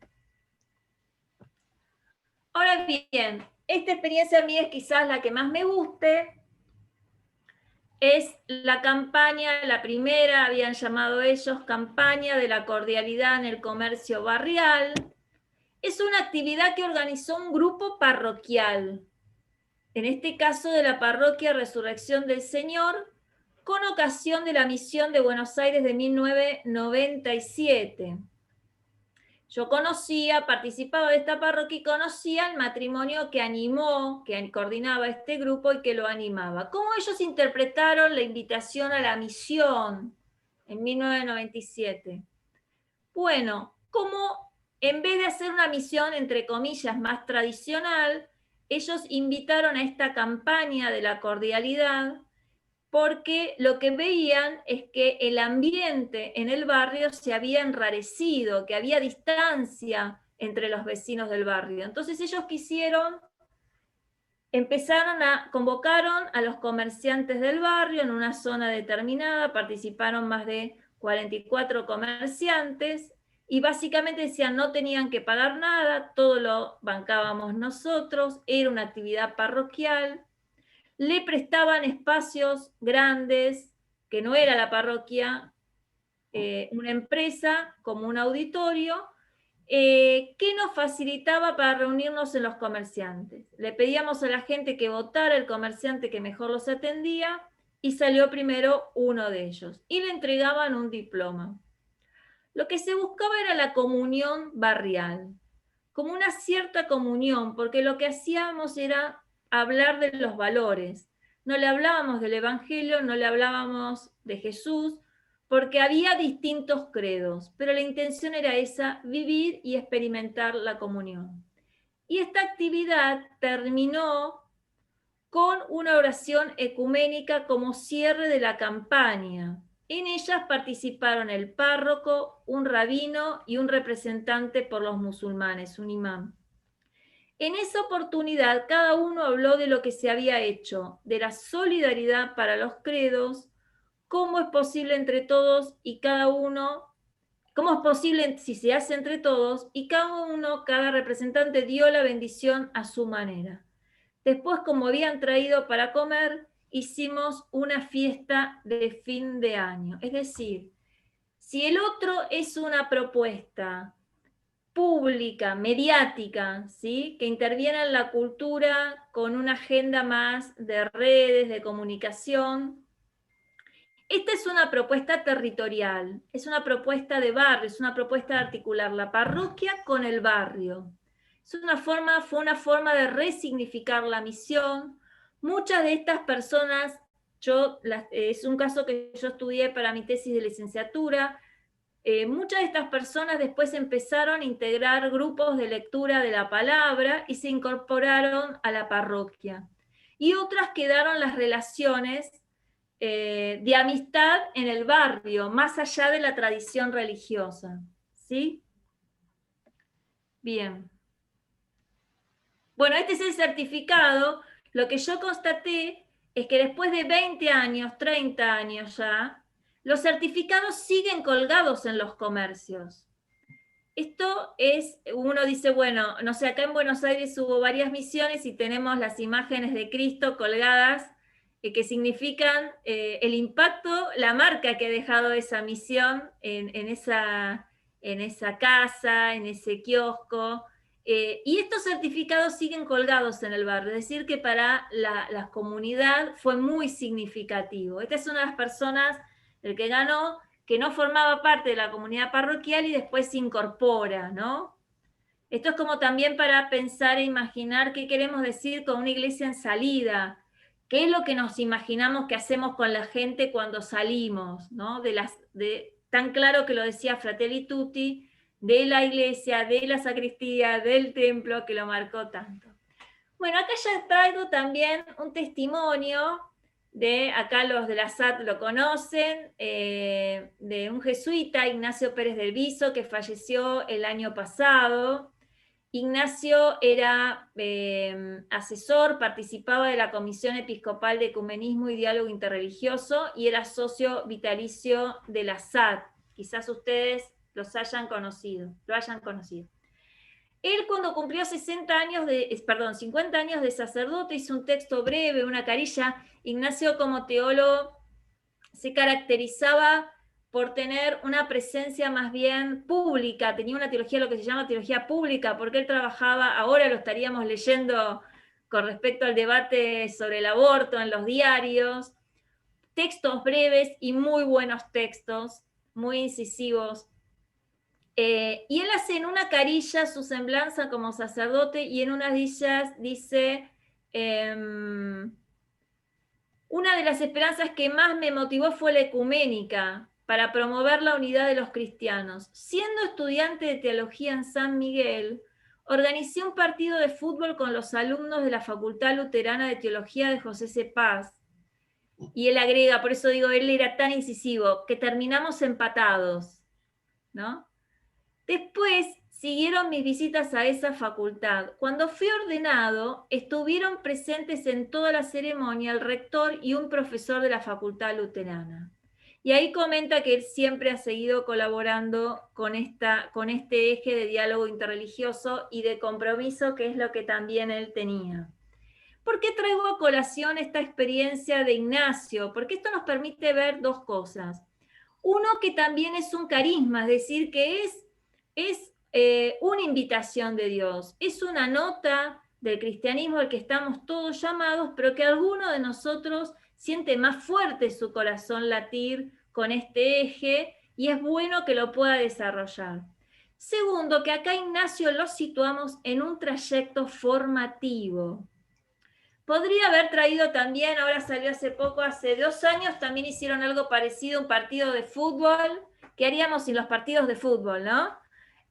Ahora bien, esta experiencia a mí es quizás la que más me guste. Es la campaña, la primera, habían llamado ellos campaña de la cordialidad en el comercio barrial. Es una actividad que organizó un grupo parroquial, en este caso de la parroquia Resurrección del Señor, con ocasión de la misión de Buenos Aires de 1997. Yo participaba de esta parroquia y conocía el matrimonio que animó, que coordinaba este grupo y que lo animaba. ¿Cómo ellos interpretaron la invitación a la misión en 1997? Bueno, como en vez de hacer una misión, entre comillas, más tradicional, ellos invitaron a esta campaña de la cordialidad, porque lo que veían es que el ambiente en el barrio se había enrarecido, que había distancia entre los vecinos del barrio. Entonces ellos convocaron a los comerciantes del barrio en una zona determinada, participaron más de 44 comerciantes, y básicamente decían no tenían que pagar nada, todo lo bancábamos nosotros, era una actividad parroquial. Le prestaban espacios grandes, que no era la parroquia, una empresa como un auditorio, que nos facilitaba para reunirnos en los comerciantes. Le pedíamos a la gente que votara el comerciante que mejor los atendía, y salió primero uno de ellos, y le entregaban un diploma. Lo que se buscaba era la comunión barrial. como una cierta comunión, porque lo que hacíamos era hablar de los valores. No le hablábamos del Evangelio, no le hablábamos de Jesús, porque había distintos credos, pero la intención era esa, vivir y experimentar la comunión. Y esta actividad terminó con una oración ecuménica como cierre de la campaña. En ellas participaron el párroco, un rabino y un representante por los musulmanes, un imán. En esa oportunidad, cada uno habló de lo que se había hecho, de la solidaridad para los credos, cómo es posible entre todos y cada uno, cómo es posible si se hace entre todos, y cada representante dio la bendición a su manera. Después, como habían traído para comer, hicimos una fiesta de fin de año. Es decir, si el otro es una propuesta pública, mediática, ¿sí?, que interviene en la cultura con una agenda más de redes, de comunicación, esta es una propuesta territorial, es una propuesta de barrio, es una propuesta de articular la parroquia con el barrio. Fue una forma de resignificar la misión. Muchas de estas personas, es un caso que yo estudié para mi tesis de licenciatura, muchas de estas personas después empezaron a integrar grupos de lectura de la palabra y se incorporaron a la parroquia. Y otras quedaron las relaciones de amistad en el barrio, más allá de la tradición religiosa. ¿Sí? Bien. Bueno, este es el certificado. Lo que yo constaté es que después de 20 años, 30 años ya, los certificados siguen colgados en los comercios. Esto es, uno dice, bueno, no sé, acá en Buenos Aires hubo varias misiones y tenemos las imágenes de Cristo colgadas, que significan el impacto, la marca que ha dejado esa misión en esa casa, en ese kiosco. Y estos certificados siguen colgados en el barrio, es decir, que para la comunidad fue muy significativo. Esta es una de las personas, el que ganó, que no formaba parte de la comunidad parroquial y después se incorpora, ¿no? Esto es como también para pensar e imaginar qué queremos decir con una iglesia en salida, qué es lo que nos imaginamos que hacemos con la gente cuando salimos, ¿no? Tan claro que lo decía Fratelli Tutti, de la iglesia, de la sacristía, del templo, que lo marcó tanto. Bueno, acá ya traigo también un testimonio acá los de la SAT lo conocen, de un jesuita, Ignacio Pérez del Viso, que falleció el año pasado. Ignacio era asesor, participaba de la Comisión Episcopal de Ecumenismo y Diálogo Interreligioso y era socio vitalicio de la SAT. Quizás ustedes lo hayan conocido. Él, cuando cumplió 50 años de sacerdote, hizo un texto breve, una carilla. Ignacio, como teólogo, se caracterizaba por tener una presencia más bien pública, tenía una teología, lo que se llama teología pública, porque él trabajaba, ahora lo estaríamos leyendo con respecto al debate sobre el aborto en los diarios, textos breves y muy buenos textos, muy incisivos. Y él hace en una carilla su semblanza como sacerdote y en una de ellas dice, una de las esperanzas que más me motivó fue la ecuménica para promover la unidad de los cristianos. Siendo estudiante de teología en San Miguel, organicé un partido de fútbol con los alumnos de la Facultad Luterana de Teología de José C. Paz. Y él agrega, por eso digo, él era tan incisivo, que terminamos empatados, ¿no? Después siguieron mis visitas a esa facultad. Cuando fui ordenado, estuvieron presentes en toda la ceremonia el rector y un profesor de la Facultad Luterana. Y ahí comenta que él siempre ha seguido colaborando con este eje de diálogo interreligioso y de compromiso, que es lo que también él tenía. ¿Por qué traigo a colación esta experiencia de Ignacio? Porque esto nos permite ver dos cosas. Uno, que también es un carisma, es decir, que es una invitación de Dios, es una nota del cristianismo al que estamos todos llamados, pero que alguno de nosotros siente más fuerte su corazón latir con este eje y es bueno que lo pueda desarrollar. Segundo, que acá Ignacio lo situamos en un trayecto formativo. Podría haber traído también, ahora salió hace poco, hace 2 años, también hicieron algo parecido, un partido de fútbol. ¿Qué haríamos sin los partidos de fútbol, no?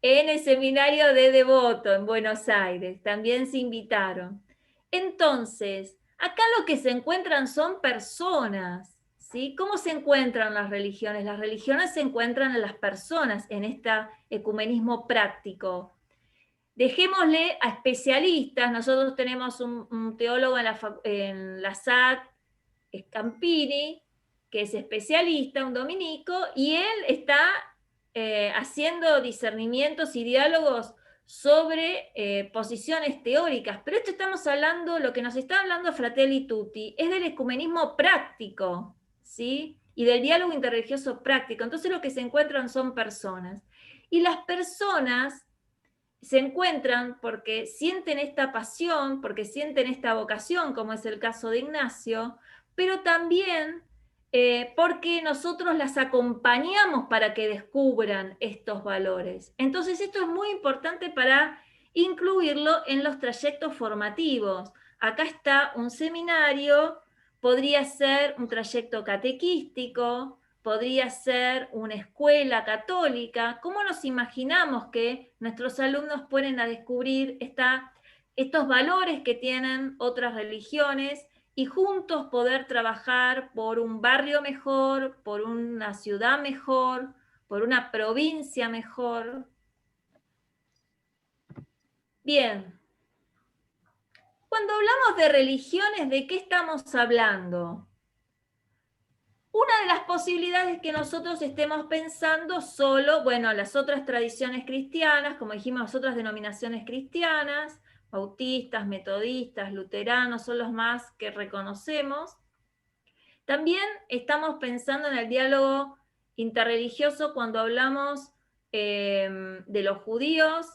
En el seminario de Devoto, en Buenos Aires, también se invitaron. Entonces, acá lo que se encuentran son personas, ¿sí? ¿Cómo se encuentran las religiones? Las religiones se encuentran en las personas, en este ecumenismo práctico. Dejémosle a especialistas. Nosotros tenemos un teólogo en la SAC, Scampini, que es especialista, un dominico, y él está haciendo discernimientos y diálogos sobre posiciones teóricas. Pero esto estamos hablando, lo que nos está hablando Fratelli Tutti, es del ecumenismo práctico, ¿sí? Y del diálogo interreligioso práctico. Entonces lo que se encuentran son personas. Y las personas se encuentran porque sienten esta pasión, porque sienten esta vocación, como es el caso de Ignacio, pero también porque nosotros las acompañamos para que descubran estos valores. Entonces esto es muy importante para incluirlo en los trayectos formativos. Acá está un seminario, podría ser un trayecto catequístico, podría ser una escuela católica. ¿Cómo nos imaginamos que nuestros alumnos pueden a descubrir estos valores que tienen otras religiones y juntos poder trabajar por un barrio mejor, por una ciudad mejor, por una provincia mejor? Bien. Cuando hablamos de religiones, ¿de qué estamos hablando? Una de las posibilidades es que nosotros estemos pensando solo, bueno, las otras tradiciones cristianas, como dijimos, las otras denominaciones cristianas, bautistas, metodistas, luteranos, son los más que reconocemos. También estamos pensando en el diálogo interreligioso cuando hablamos de los judíos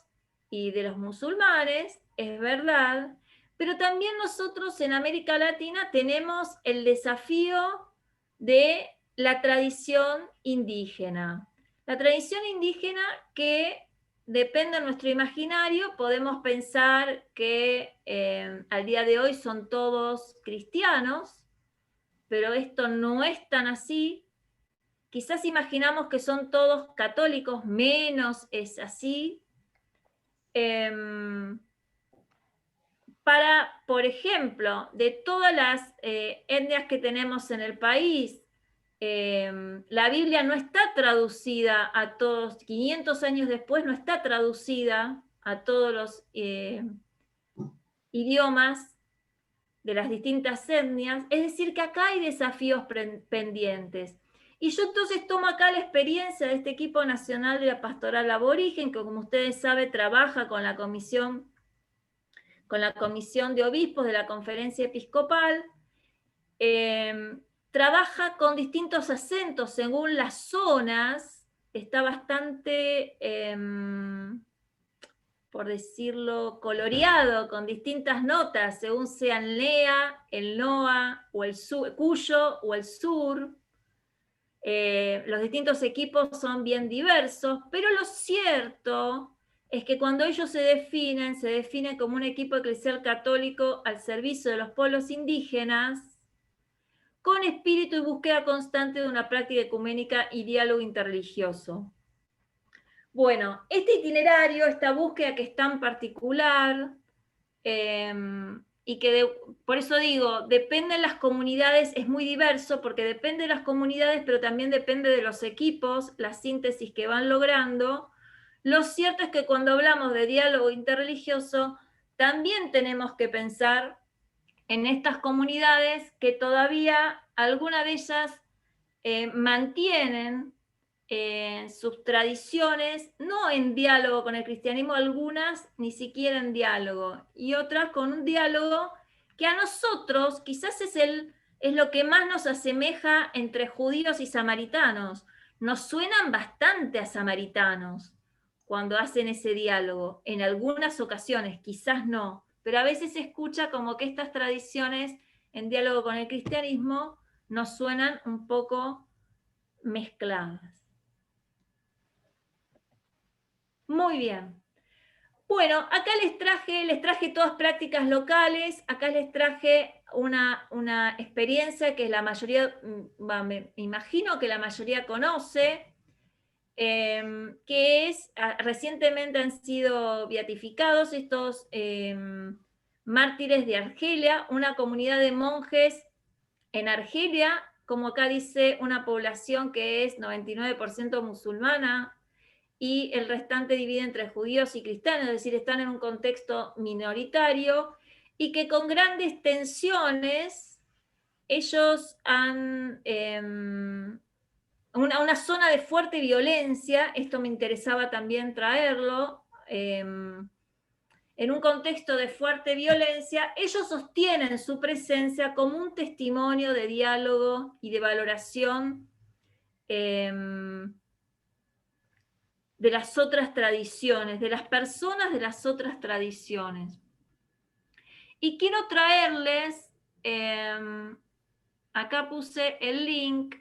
y de los musulmanes, es verdad, pero también nosotros en América Latina tenemos el desafío de la tradición indígena. La tradición indígena que depende de nuestro imaginario, podemos pensar que al día de hoy son todos cristianos, pero esto no es tan así. Quizás imaginamos que son todos católicos, menos es así. Para, por ejemplo, de todas las etnias que tenemos en el país, la Biblia no está traducida a todos, 500 años después no está traducida a todos los idiomas de las distintas etnias, es decir, que acá hay desafíos pendientes. Y yo entonces tomo acá la experiencia de este equipo nacional de la pastoral aborigen, que como ustedes saben trabaja con la comisión de obispos de la conferencia episcopal, trabaja con distintos acentos según las zonas, está bastante, por decirlo, coloreado, con distintas notas, según sean Lea, el Noa, o el sur, Cuyo o el Sur. Los distintos equipos son bien diversos, pero lo cierto es que cuando ellos se definen como un equipo eclesial católico al servicio de los pueblos indígenas, con espíritu y búsqueda constante de una práctica ecuménica y diálogo interreligioso. Bueno, este itinerario, esta búsqueda que es tan particular, y que por eso digo, depende de las comunidades, es muy diverso, porque depende de las comunidades, pero también depende de los equipos, la síntesis que van logrando. Lo cierto es que cuando hablamos de diálogo interreligioso, también tenemos que pensar en estas comunidades que todavía algunas de ellas mantienen sus tradiciones, no en diálogo con el cristianismo, algunas ni siquiera en diálogo, y otras con un diálogo que a nosotros quizás es lo que más nos asemeja entre judíos y samaritanos. Nos suenan bastante a samaritanos cuando hacen ese diálogo, en algunas ocasiones, quizás no, pero a veces se escucha como que estas tradiciones en diálogo con el cristianismo nos suenan un poco mezcladas. Muy bien. Bueno, acá les traje todas prácticas locales, acá les traje una experiencia que la mayoría, me imagino que la mayoría conoce, que es, recientemente han sido beatificados estos mártires de Argelia, una comunidad de monjes en Argelia, como acá dice, una población que es 99% musulmana, y el restante divide entre judíos y cristianos, es decir, están en un contexto minoritario, y que con grandes tensiones ellos han... una zona de fuerte violencia, esto me interesaba también traerlo, en un contexto de fuerte violencia, ellos sostienen su presencia como un testimonio de diálogo y de valoración de las otras tradiciones, de las personas de las otras tradiciones. Y quiero traerles, acá puse el link,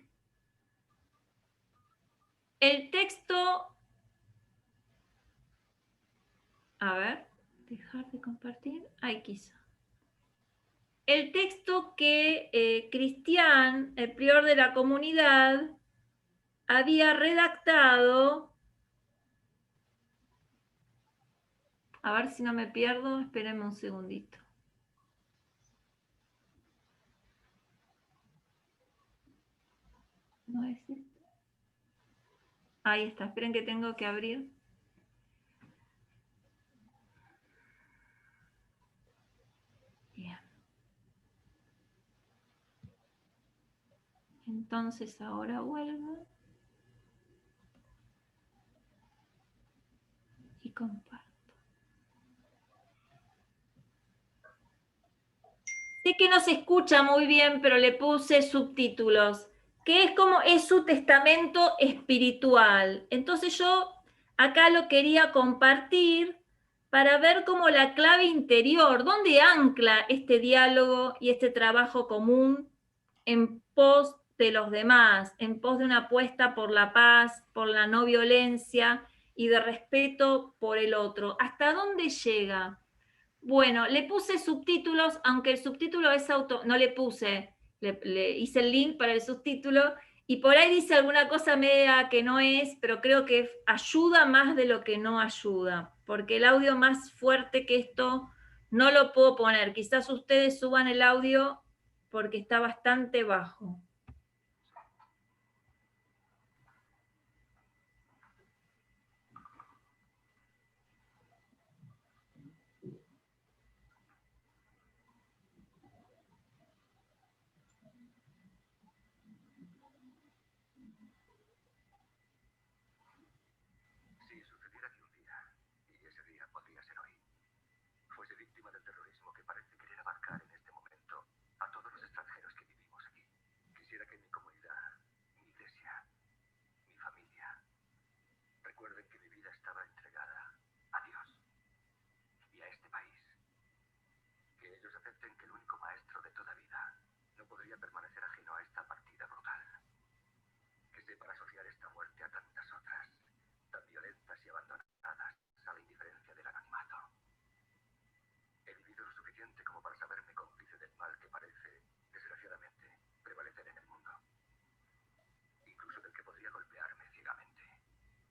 el texto, a ver, dejar de compartir, ahí quizá. El texto que Cristian, el prior de la comunidad, había redactado. A ver si no me pierdo, espérenme un segundito. ¿No es esto? Ahí está, esperen que tengo que abrir. Bien. Entonces ahora vuelvo. Y comparto. Sé que no se escucha muy bien, pero le puse subtítulos, que es como es su testamento espiritual. Entonces yo acá lo quería compartir para ver como la clave interior, dónde ancla este diálogo y este trabajo común en pos de los demás, en pos de una apuesta por la paz, por la no violencia y de respeto por el otro. ¿Hasta dónde llega? Bueno, le puse subtítulos, aunque el subtítulo es no le puse, le hice el link para el subtítulo, y por ahí dice alguna cosa media que no es, pero creo que ayuda más de lo que no ayuda, porque el audio más fuerte que esto no lo puedo poner. Quizás ustedes suban el audio porque está bastante bajo. Si sucediera que un día, y ese día podría ser hoy, fuese víctima del terrorismo que parece querer abarcar en este momento a todos los extranjeros que vivimos aquí, quisiera que mi comunidad, mi iglesia, mi familia, recuerden que mi vida estaba entregada a Dios y a este país. Que ellos acepten que el único maestro de toda vida no podría permanecer ajeno a esta partida brutal. Que sepan asociar esta muerte a tantas otras, tan violentas y abandonadas a la indiferencia del anonimato. He vivido lo suficiente como para saberme cómplice del mal que parece, desgraciadamente, prevalecer en el mundo. Incluso del que podría golpearme ciegamente.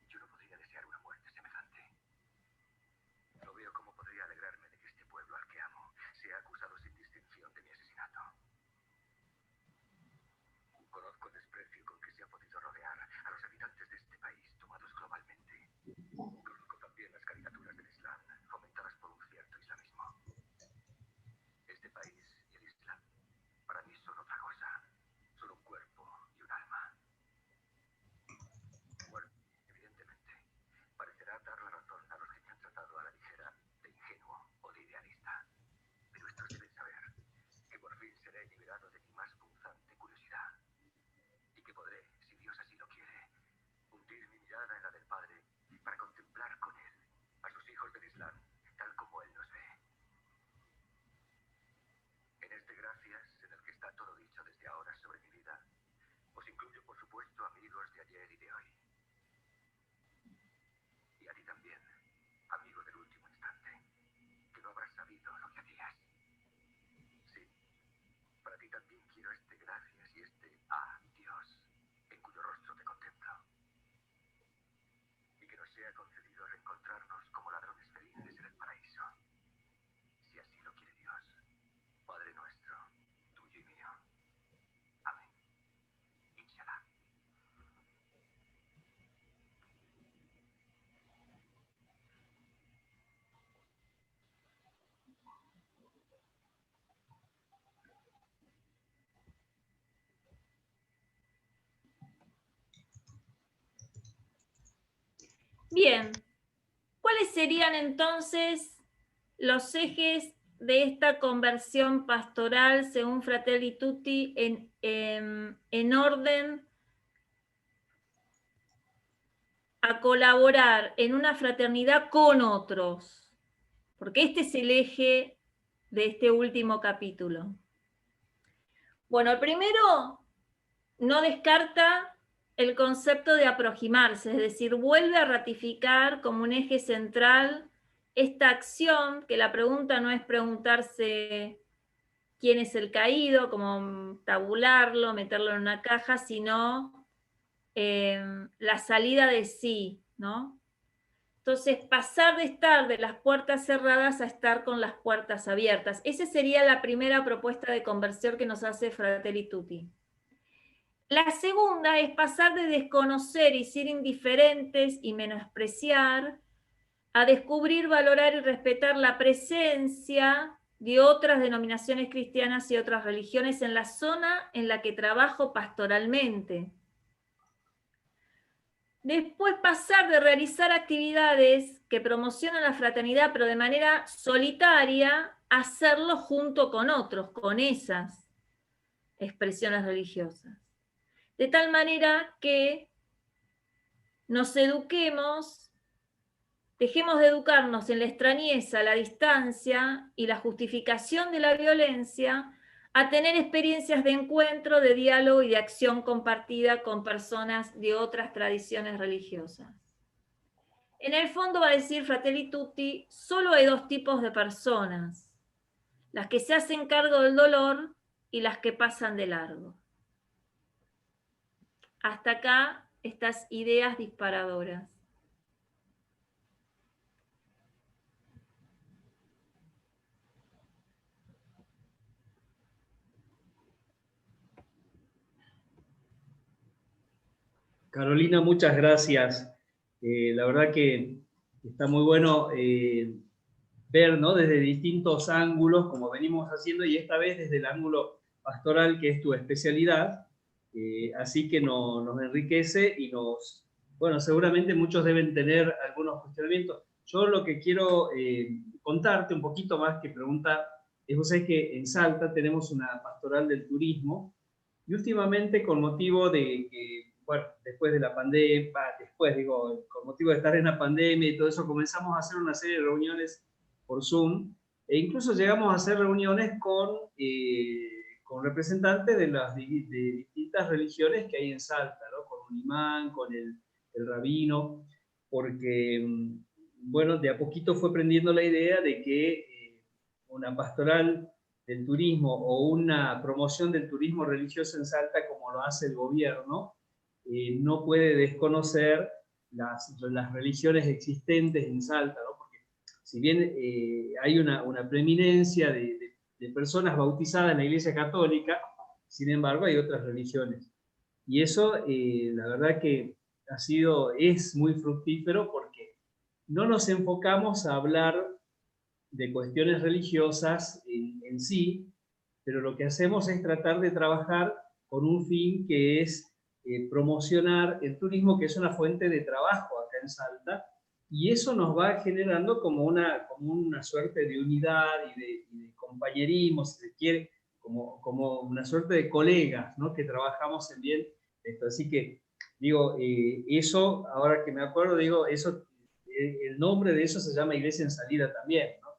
Yo no podría desear una muerte semejante. No veo cómo podría alegrarme de que este pueblo al que amo sea acusado sin distinción de mi asesinato. Conozco el desprecio con que se ha podido rodear a los habitantes de este país tomados globalmente. Conozco también las caricaturas del Islam fomentadas por un cierto islamismo. Este país y el Islam para mí son otra cosa, son un cuerpo y un alma. Bueno, evidentemente, parecerá dar la razón a los que me han tratado a la ligera de ingenuo o de idealista. Pero estos deben saber que por fin seré liberado de mi más punzante curiosidad. Y que podré, si Dios así lo quiere, hundir mi mirada en la del Padre para contemplar con Él a sus hijos del Islam, tal como Él nos ve. En este gracias, en el que está todo dicho desde ahora sobre mi vida, os incluyo por supuesto amigos de ayer y de hoy. Y a ti también. sea concedido reencontrarnos como ladrones felices en el paraíso. Si así lo quiere Dios, Padre nuestro, tuyo y mío. Amén. Inshallah. Bien, ¿cuáles serían entonces los ejes de esta conversión pastoral según Fratelli Tutti en orden a colaborar en una fraternidad con otros? Porque este es el eje de este último capítulo. Bueno, el primero no descarta el concepto de aproximarse, es decir, vuelve a ratificar como un eje central esta acción, que la pregunta no es preguntarse quién es el caído, como tabularlo, meterlo en una caja, sino la salida de sí, ¿no? Entonces, pasar de estar de las puertas cerradas a estar con las puertas abiertas. Esa sería la primera propuesta de conversión que nos hace Fratelli Tutti. La segunda es pasar de desconocer y ser indiferentes y menospreciar a descubrir, valorar y respetar la presencia de otras denominaciones cristianas y otras religiones en la zona en la que trabajo pastoralmente. Después pasar de realizar actividades que promocionan la fraternidad, pero de manera solitaria, a hacerlo junto con otros, con esas expresiones religiosas. De tal manera que nos eduquemos, dejemos de educarnos en la extrañeza, la distancia y la justificación de la violencia, a tener experiencias de encuentro, de diálogo y de acción compartida con personas de otras tradiciones religiosas. En el fondo va a decir Fratelli Tutti, solo hay dos tipos de personas, las que se hacen cargo del dolor y las que pasan de largo. Hasta acá estas ideas disparadoras. Carolina, muchas gracias. La verdad que está muy bueno ver, ¿no?, desde distintos ángulos, como venimos haciendo, y esta vez desde el ángulo pastoral, que es tu especialidad. Así que nos enriquece y bueno, seguramente muchos deben tener algunos cuestionamientos. Yo lo que quiero contarte un poquito más que preguntar es, vos sabés que en Salta tenemos una pastoral del turismo, y últimamente con motivo de que, bueno, después de la pandemia, con motivo de estar en la pandemia y todo eso, comenzamos a hacer una serie de reuniones por Zoom, e incluso llegamos a hacer reuniones con representantes de distintas religiones que hay en Salta, ¿no? Con un imán, con el rabino, porque, bueno, de a poquito fue prendiendo la idea de que una pastoral del turismo o una promoción del turismo religioso en Salta, como lo hace el gobierno, no puede desconocer las religiones existentes en Salta, ¿no? Porque si bien hay una preeminencia de personas bautizadas en la Iglesia Católica, sin embargo hay otras religiones. Y eso, la verdad que es muy fructífero, porque no nos enfocamos a hablar de cuestiones religiosas en sí, pero lo que hacemos es tratar de trabajar con un fin que es promocionar el turismo, que es una fuente de trabajo acá en Salta, y eso nos va generando como una suerte de unidad y de compañerismo, si se quiere, como una suerte de colegas, ¿no?, que trabajamos en bien esto. Así que, digo, eso, ahora que me acuerdo, digo, eso, el nombre de eso se llama Iglesia en Salida también, ¿no?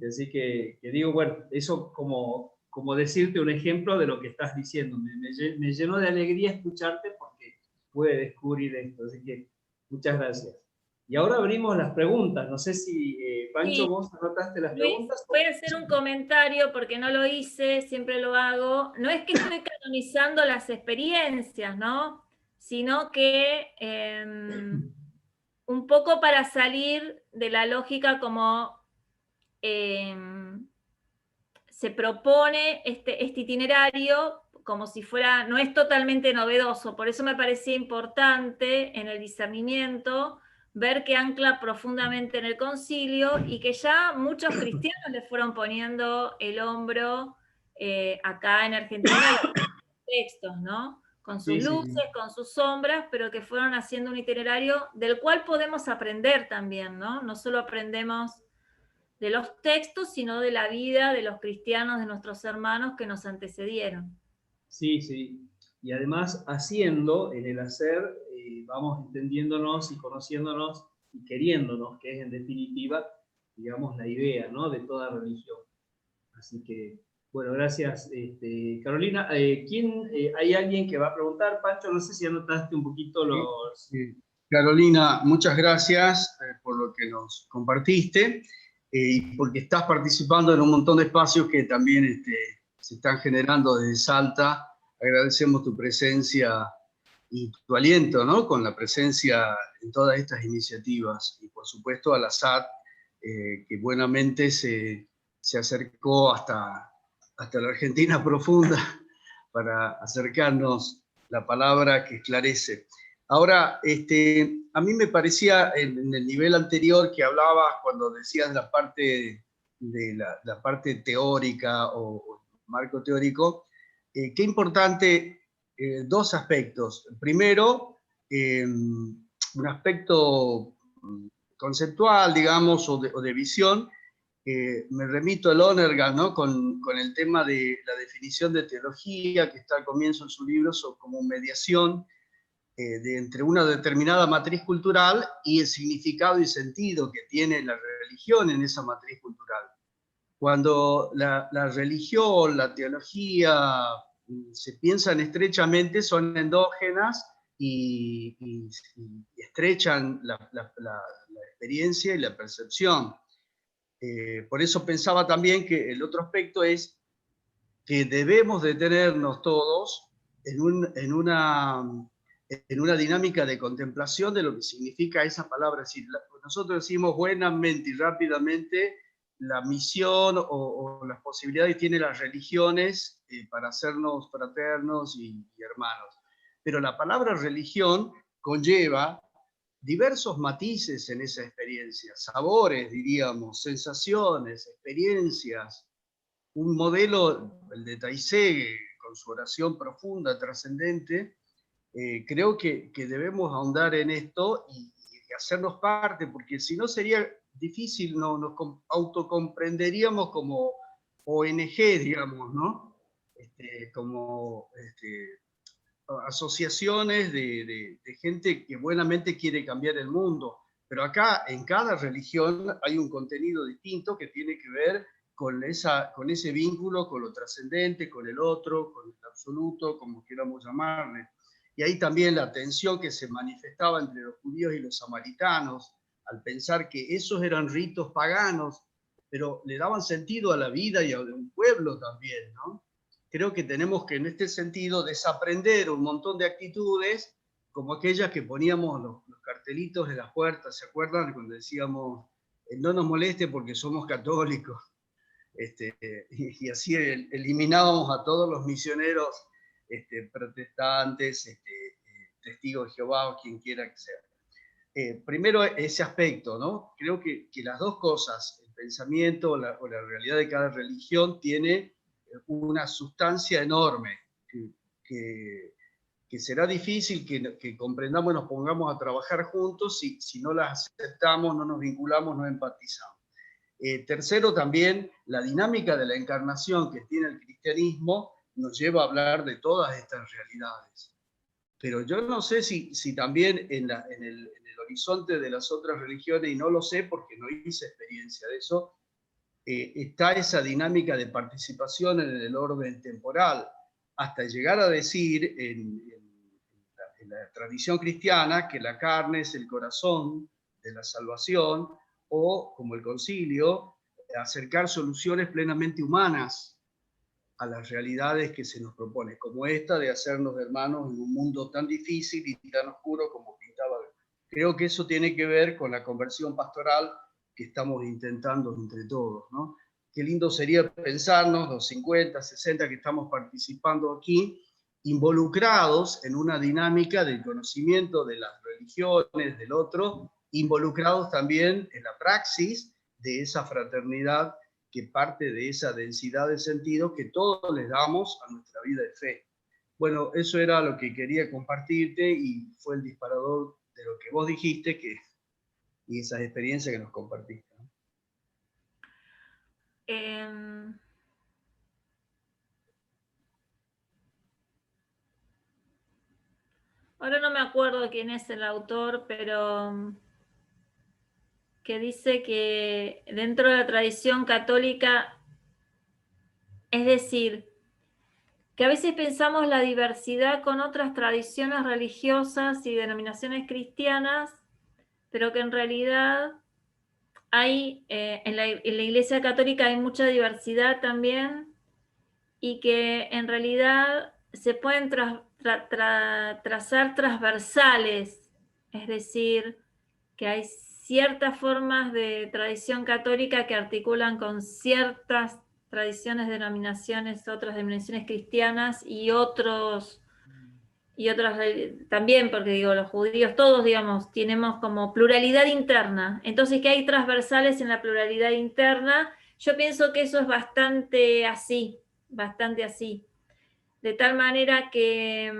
Así que digo, bueno, eso como decirte un ejemplo de lo que estás diciendo. Me llenó de alegría escucharte, porque pude descubrir esto. Así que muchas gracias. Y ahora abrimos las preguntas. No sé si, Pancho, Sí. vos anotaste las Luis, preguntas. voy a hacer un comentario porque no lo hice, siempre lo hago. No es que estoy canonizando las experiencias, ¿no? Sino que un poco para salir de la lógica como se propone este itinerario, como si fuera, no es totalmente novedoso, por eso me parecía importante en el discernimiento ver que ancla profundamente en el concilio y que ya muchos cristianos le fueron poniendo el hombro acá en Argentina y textos, ¿no? Con sus luces, con sus sombras, pero que fueron haciendo un itinerario del cual podemos aprender también, ¿no? No solo aprendemos de los textos, sino de la vida de los cristianos, de nuestros hermanos que nos antecedieron. Sí, sí. Y además, haciendo, en el hacer, vamos entendiéndonos y conociéndonos y queriéndonos, que es en definitiva, digamos, la idea, ¿no?, de toda religión. Así que, bueno, gracias, Carolina. ¿Hay alguien que va a preguntar? Pancho, no sé si anotaste un poquito los... Carolina, muchas gracias por lo que nos compartiste y porque estás participando en un montón de espacios que también se están generando desde Salta. Agradecemos tu presencia y tu aliento, ¿no?, con la presencia en todas estas iniciativas. Y por supuesto a la SAT, que buenamente se acercó hasta la Argentina profunda para acercarnos la palabra que esclarece. Ahora, a mí me parecía en el nivel anterior que hablabas cuando decías la parte la parte teórica o marco teórico, qué importante dos aspectos. Primero, un aspecto conceptual, digamos, o de visión. Me remito a Lonergan, ¿no?, con el tema de la definición de teología, que está al comienzo de su libro, como mediación entre una determinada matriz cultural y el significado y sentido que tiene la religión en esa matriz cultural. Cuando la religión, la teología se piensan estrechamente, son endógenas y estrechan la experiencia y la percepción. Por eso pensaba también que el otro aspecto es que debemos detenernos todos en una dinámica de contemplación de lo que significa esa palabra. Es decir, nosotros decimos buenamente y rápidamente la misión o las posibilidades que tienen las religiones para hacernos fraternos y hermanos. Pero la palabra religión conlleva diversos matices en esa experiencia, sabores, diríamos, sensaciones, experiencias. Un modelo, el de Taizé, con su oración profunda, trascendente, creo que debemos ahondar en esto y hacernos parte, porque si no sería difícil, nos autocomprenderíamos como ONG, digamos, ¿no? Como asociaciones de gente que buenamente quiere cambiar el mundo. Pero acá, en cada religión, hay un contenido distinto que tiene que ver con ese vínculo, con lo trascendente, con el otro, con el absoluto, como queramos llamarle. Y ahí también la tensión que se manifestaba entre los judíos y los samaritanos, al pensar que esos eran ritos paganos, pero le daban sentido a la vida y a un pueblo también, ¿no? Creo que tenemos que, en este sentido, desaprender un montón de actitudes, como aquellas que poníamos los cartelitos en las puertas, ¿se acuerdan? Cuando decíamos, no nos moleste porque somos católicos. Y así eliminábamos a todos los misioneros protestantes, testigos de Jehová o quien quiera que sea. Primero ese aspecto, ¿no? Creo que las dos cosas, el pensamiento o la realidad de cada religión tiene una sustancia enorme que será difícil que comprendamos y nos pongamos a trabajar juntos si no las aceptamos, no nos vinculamos, no empatizamos. Tercero, también la dinámica de la encarnación que tiene el cristianismo nos lleva a hablar de todas estas realidades. Pero yo no sé si también en el horizonte de las otras religiones, y no lo sé porque no hice experiencia de eso, está esa dinámica de participación en el orden temporal, hasta llegar a decir en la tradición cristiana que la carne es el corazón de la salvación, o, como el concilio, acercar soluciones plenamente humanas a las realidades que se nos propone, como esta de hacernos hermanos en un mundo tan difícil y tan oscuro como pintaba Creo que eso tiene que ver con la conversión pastoral que estamos intentando entre todos, ¿no? Qué lindo sería pensarnos, los 50, 60 que estamos participando aquí, involucrados en una dinámica del conocimiento de las religiones, del otro, involucrados también en la praxis de esa fraternidad que parte de esa densidad de sentido que todos les damos a nuestra vida de fe. Bueno, eso era lo que quería compartirte y fue el disparador de lo que vos dijiste y esas experiencias que nos compartiste, ¿no? Ahora no me acuerdo quién es el autor, pero que dice que dentro de la tradición católica, es decir, que a veces pensamos la diversidad con otras tradiciones religiosas y denominaciones cristianas, pero que en realidad hay, en la Iglesia Católica hay mucha diversidad también, y que en realidad se pueden trazar transversales, es decir, que hay ciertas formas de tradición católica que articulan con ciertas tradiciones, denominaciones, otras denominaciones cristianas y otras también, porque digo, los judíos todos, digamos, tenemos como pluralidad interna. Entonces, que hay transversales en la pluralidad interna, yo pienso que eso es bastante así. De tal manera que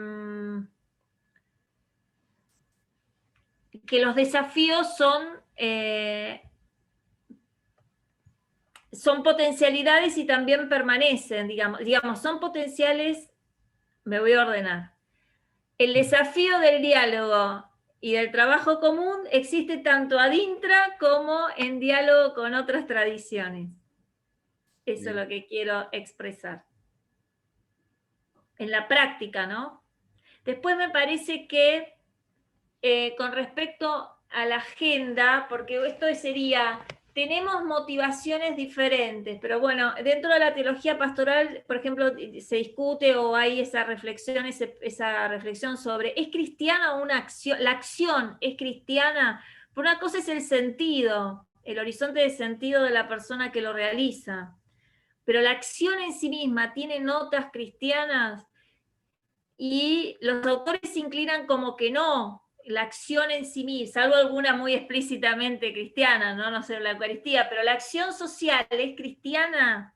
los desafíos son potencialidades y también permanecen, digamos, son potenciales. Me voy a ordenar. El desafío del diálogo y del trabajo común existe tanto ad intra como en diálogo con otras tradiciones. Eso es lo que quiero expresar. En la práctica, ¿no? Después me parece que con respecto a la agenda, porque esto sería, tenemos motivaciones diferentes, pero bueno, dentro de la teología pastoral, por ejemplo, se discute o hay esa reflexión sobre, ¿es cristiana una acción? ¿La acción es cristiana? Por una cosa es el sentido, el horizonte de sentido de la persona que lo realiza, pero la acción en sí misma tiene notas cristianas, y los autores se inclinan como que no, la acción en sí misma, salvo alguna muy explícitamente cristiana, no sé, la Eucaristía, pero la acción social es cristiana.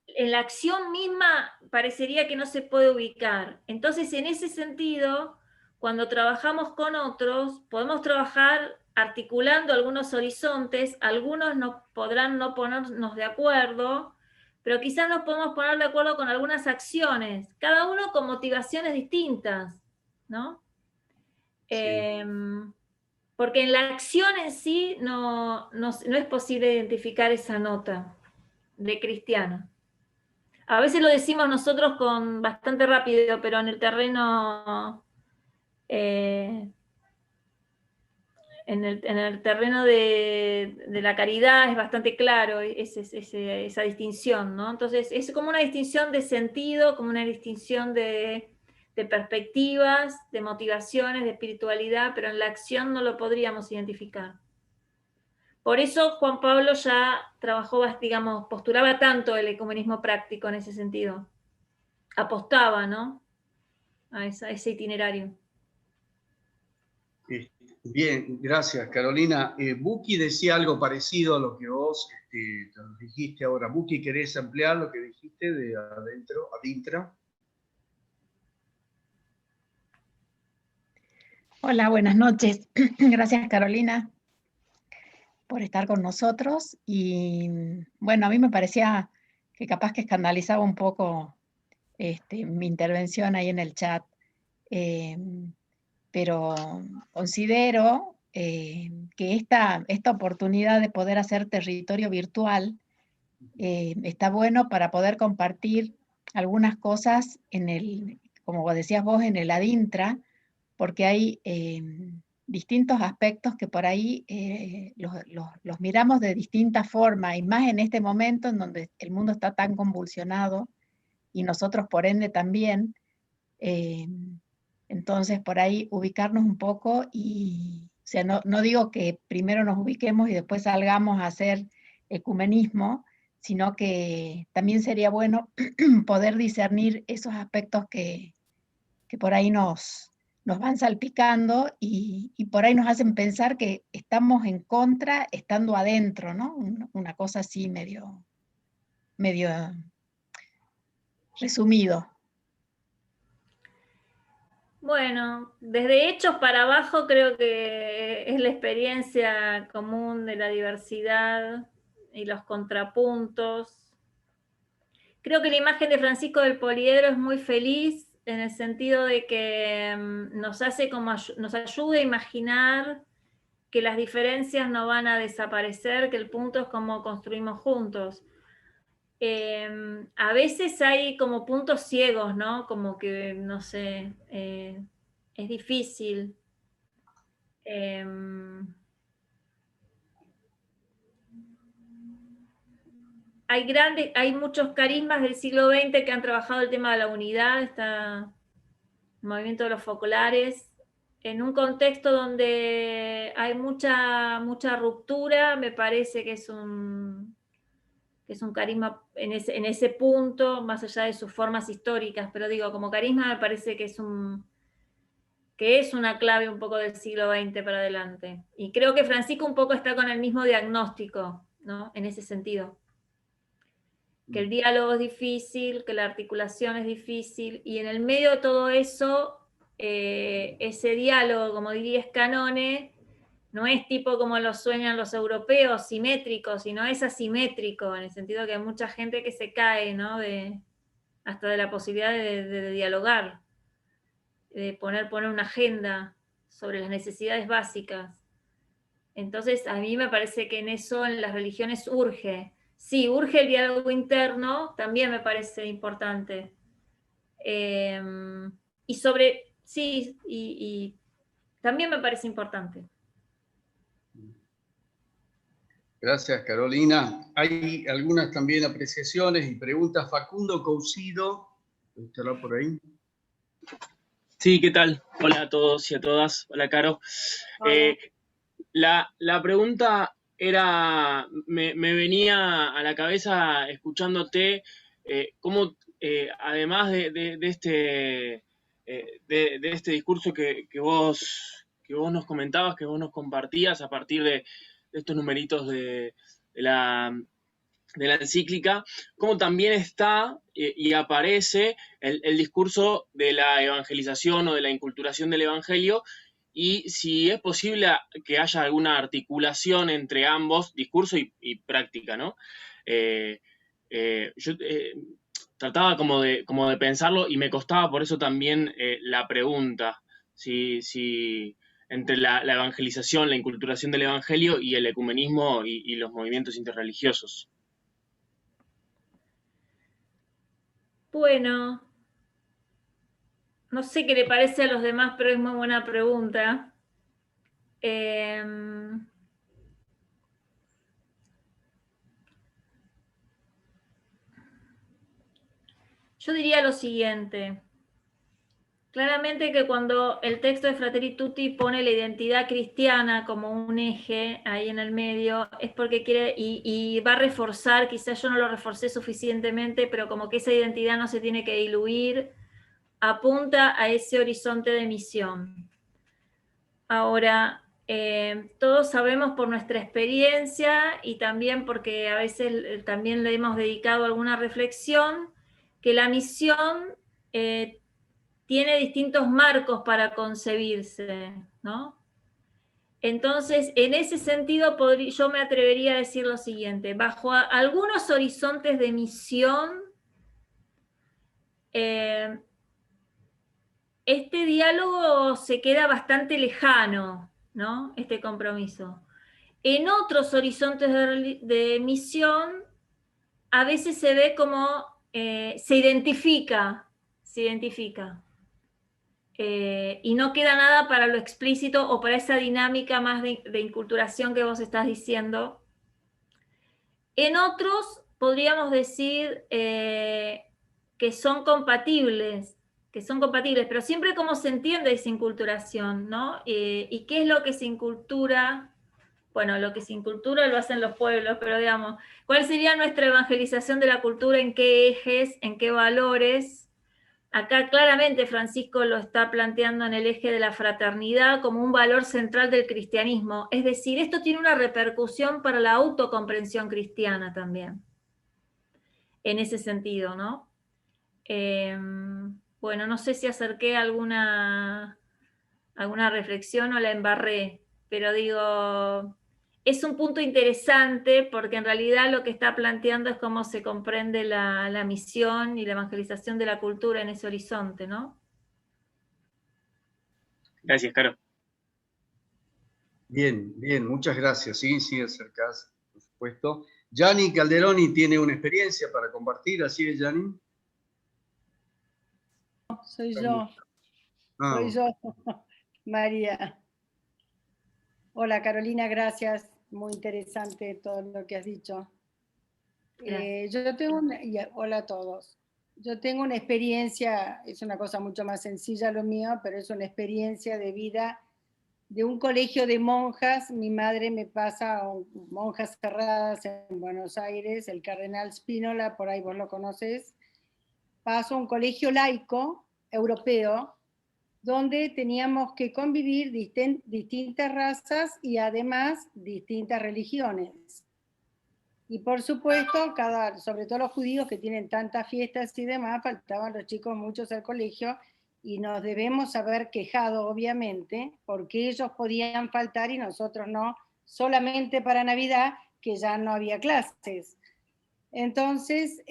En la acción misma parecería que no se puede ubicar. Entonces, en ese sentido, cuando trabajamos con otros, podemos trabajar articulando algunos horizontes, algunos podrán no ponernos de acuerdo, pero quizás nos podemos poner de acuerdo con algunas acciones, cada uno con motivaciones distintas, ¿no? Sí. Porque en la acción en sí no es posible identificar esa nota de cristiano. A veces lo decimos nosotros con bastante rápido, pero en el terreno en el terreno de la caridad es bastante claro esa distinción, ¿no? Entonces es como una distinción de sentido, como una distinción de perspectivas, de motivaciones, de espiritualidad, pero en la acción no lo podríamos identificar. Por eso Juan Pablo ya trabajó, digamos, postulaba tanto el ecumenismo práctico en ese sentido. Apostaba, ¿no? A ese itinerario. Bien, gracias, Carolina. Buki decía algo parecido a lo que vos dijiste ahora. Buki, ¿querés ampliar lo que dijiste de adentro, ad intra? Hola, buenas noches. Gracias, Carolina, por estar con nosotros. Y bueno, a mí me parecía que capaz que escandalizaba un poco mi intervención ahí en el chat, pero considero que esta oportunidad de poder hacer territorio virtual está bueno para poder compartir algunas cosas como decías vos, en el adintra, porque hay distintos aspectos que por ahí los miramos de distinta forma, y más en este momento en donde el mundo está tan convulsionado, y nosotros por ende también, Entonces, por ahí ubicarnos un poco y, o sea, no digo que primero nos ubiquemos y después salgamos a hacer ecumenismo, sino que también sería bueno poder discernir esos aspectos que por ahí nos van salpicando y por ahí nos hacen pensar que estamos en contra estando adentro, ¿no? Una cosa así medio resumido. Bueno, desde hechos para abajo creo que es la experiencia común de la diversidad y los contrapuntos. Creo que la imagen de Francisco del Poliedro es muy feliz en el sentido de que nos ayuda a imaginar que las diferencias no van a desaparecer, que el punto es cómo construimos juntos. A veces hay como puntos ciegos, ¿no? Como que, no sé, es difícil. Hay muchos carismas del siglo XX que han trabajado el tema de la unidad, está el movimiento de los focolares, en un contexto donde hay mucha ruptura. Me parece que es un carisma en ese punto, más allá de sus formas históricas, pero digo, como carisma me parece que es una clave un poco del siglo XX para adelante. Y creo que Francisco un poco está con el mismo diagnóstico, ¿no? En ese sentido. Que el diálogo es difícil, que la articulación es difícil, y en el medio de todo eso, ese diálogo, como diría Scanone, no es tipo como lo sueñan los europeos, simétrico, sino es asimétrico, en el sentido que hay mucha gente que se cae, ¿no? Hasta de la posibilidad de dialogar, de poner una agenda sobre las necesidades básicas. Entonces, a mí me parece que en eso, en las religiones urge. Sí, urge el diálogo interno, también me parece importante. Y también me parece importante. Gracias, Carolina. Hay algunas también apreciaciones y preguntas. Facundo Cousido, ¿estará por ahí? Sí, ¿qué tal? Hola a todos y a todas. Hola, Caro. Hola. La pregunta era, me venía a la cabeza escuchándote, cómo además de este discurso que vos nos comentabas, que vos nos compartías a partir de estos numeritos de la encíclica, cómo también está y aparece el discurso de la evangelización o de la inculturación del evangelio, y si es posible que haya alguna articulación entre ambos, discurso y práctica, ¿no? Yo trataba como de pensarlo y me costaba por eso también la pregunta, si entre la evangelización, la inculturación del evangelio y el ecumenismo y los movimientos interreligiosos. Bueno, no sé qué le parece a los demás, pero es muy buena pregunta. Yo diría lo siguiente. Claramente que cuando el texto de Fratelli Tutti pone la identidad cristiana como un eje ahí en el medio, es porque quiere, y va a reforzar, quizás yo no lo reforcé suficientemente, pero como que esa identidad no se tiene que diluir, apunta a ese horizonte de misión. Ahora, todos sabemos por nuestra experiencia y también porque a veces también le hemos dedicado alguna reflexión, que la misión tiene distintos marcos para concebirse, ¿no? Entonces, en ese sentido, yo me atrevería a decir lo siguiente: bajo algunos horizontes de misión, este diálogo se queda bastante lejano, ¿no? Este compromiso. En otros horizontes de misión, a veces se ve como se identifica. Y no queda nada para lo explícito o para esa dinámica más de inculturación que vos estás diciendo. En otros podríamos decir que son compatibles, que son compatibles, pero siempre cómo se entiende esa inculturación, ¿no? Y qué es lo que se incultura. Bueno, lo que se incultura lo hacen los pueblos, pero digamos, ¿cuál sería nuestra evangelización de la cultura? ¿En qué ejes? ¿En qué valores? Acá claramente Francisco lo está planteando en el eje de la fraternidad como un valor central del cristianismo. Es decir, esto tiene una repercusión para la autocomprensión cristiana también, en ese sentido, ¿no? Bueno, no sé si acerqué alguna reflexión o la embarré, pero digo, es un punto interesante porque en realidad lo que está planteando es cómo se comprende la misión y la evangelización de la cultura en ese horizonte, ¿no? Gracias, Caro. Bien, bien, muchas gracias. Sí, sí, acercás, por supuesto. Gianni Calderoni tiene una experiencia para compartir, ¿así es, Gianni? Soy yo. Ah, Soy yo, María. Hola, Carolina, gracias. Muy interesante todo lo que has dicho. Yo tengo hola a todos. Yo tengo una experiencia, es una cosa mucho más sencilla lo mío, pero es una experiencia de vida de un colegio de monjas. Mi madre me pasa a monjas cerradas en Buenos Aires, el Cardenal Spínola, por ahí vos lo conoces. Paso a un colegio laico europeo, donde teníamos que convivir distintas razas y además distintas religiones. Y por supuesto, sobre todo los judíos que tienen tantas fiestas y demás, faltaban los chicos muchos al colegio y nos debemos haber quejado, obviamente, porque ellos podían faltar y nosotros no, solamente para Navidad, que ya no había clases. Entonces,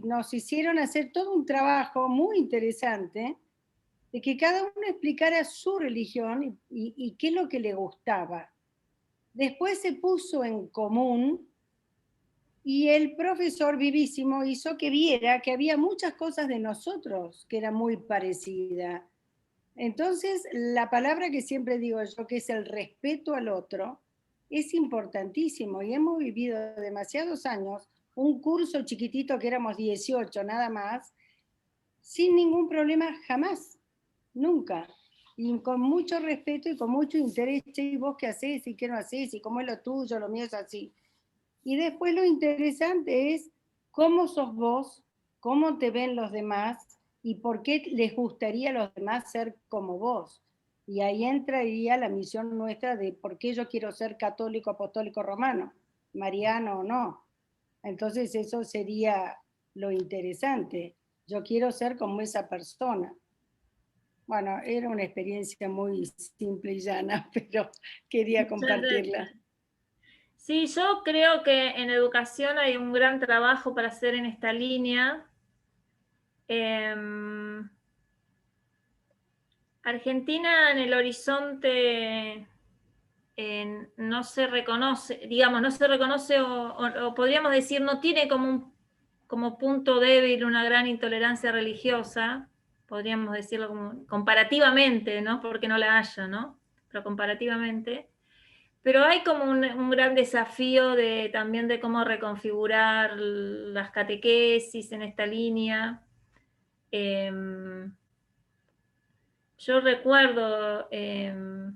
nos hicieron hacer todo un trabajo muy interesante de que cada uno explicara su religión y qué es lo que le gustaba. Después se puso en común y el profesor vivísimo hizo que viera que había muchas cosas de nosotros que era muy parecida. Entonces, la palabra que siempre digo yo, que es el respeto al otro, es importantísimo y hemos vivido demasiados años, un curso chiquitito que éramos 18 nada más, sin ningún problema jamás, nunca, y con mucho respeto y con mucho interés. ¿Y vos qué hacés y qué no hacés? Y cómo es lo tuyo, lo mío es así. Y después lo interesante es cómo sos vos, cómo te ven los demás y por qué les gustaría a los demás ser como vos. Y ahí entraría la misión nuestra de por qué yo quiero ser católico, apostólico, romano, mariano o no. Entonces eso sería lo interesante. Yo quiero ser como esa persona. Bueno, era una experiencia muy simple y llana, pero quería compartirla. Sí, yo creo que en educación hay un gran trabajo para hacer en esta línea. Argentina en el horizonte no se reconoce, digamos, no se reconoce o podríamos decir no tiene como punto débil una gran intolerancia religiosa, podríamos decirlo como, comparativamente, ¿no? Porque no la haya, ¿no? Pero comparativamente. Pero hay como un gran desafío también de cómo reconfigurar las catequesis en esta línea. Yo recuerdo de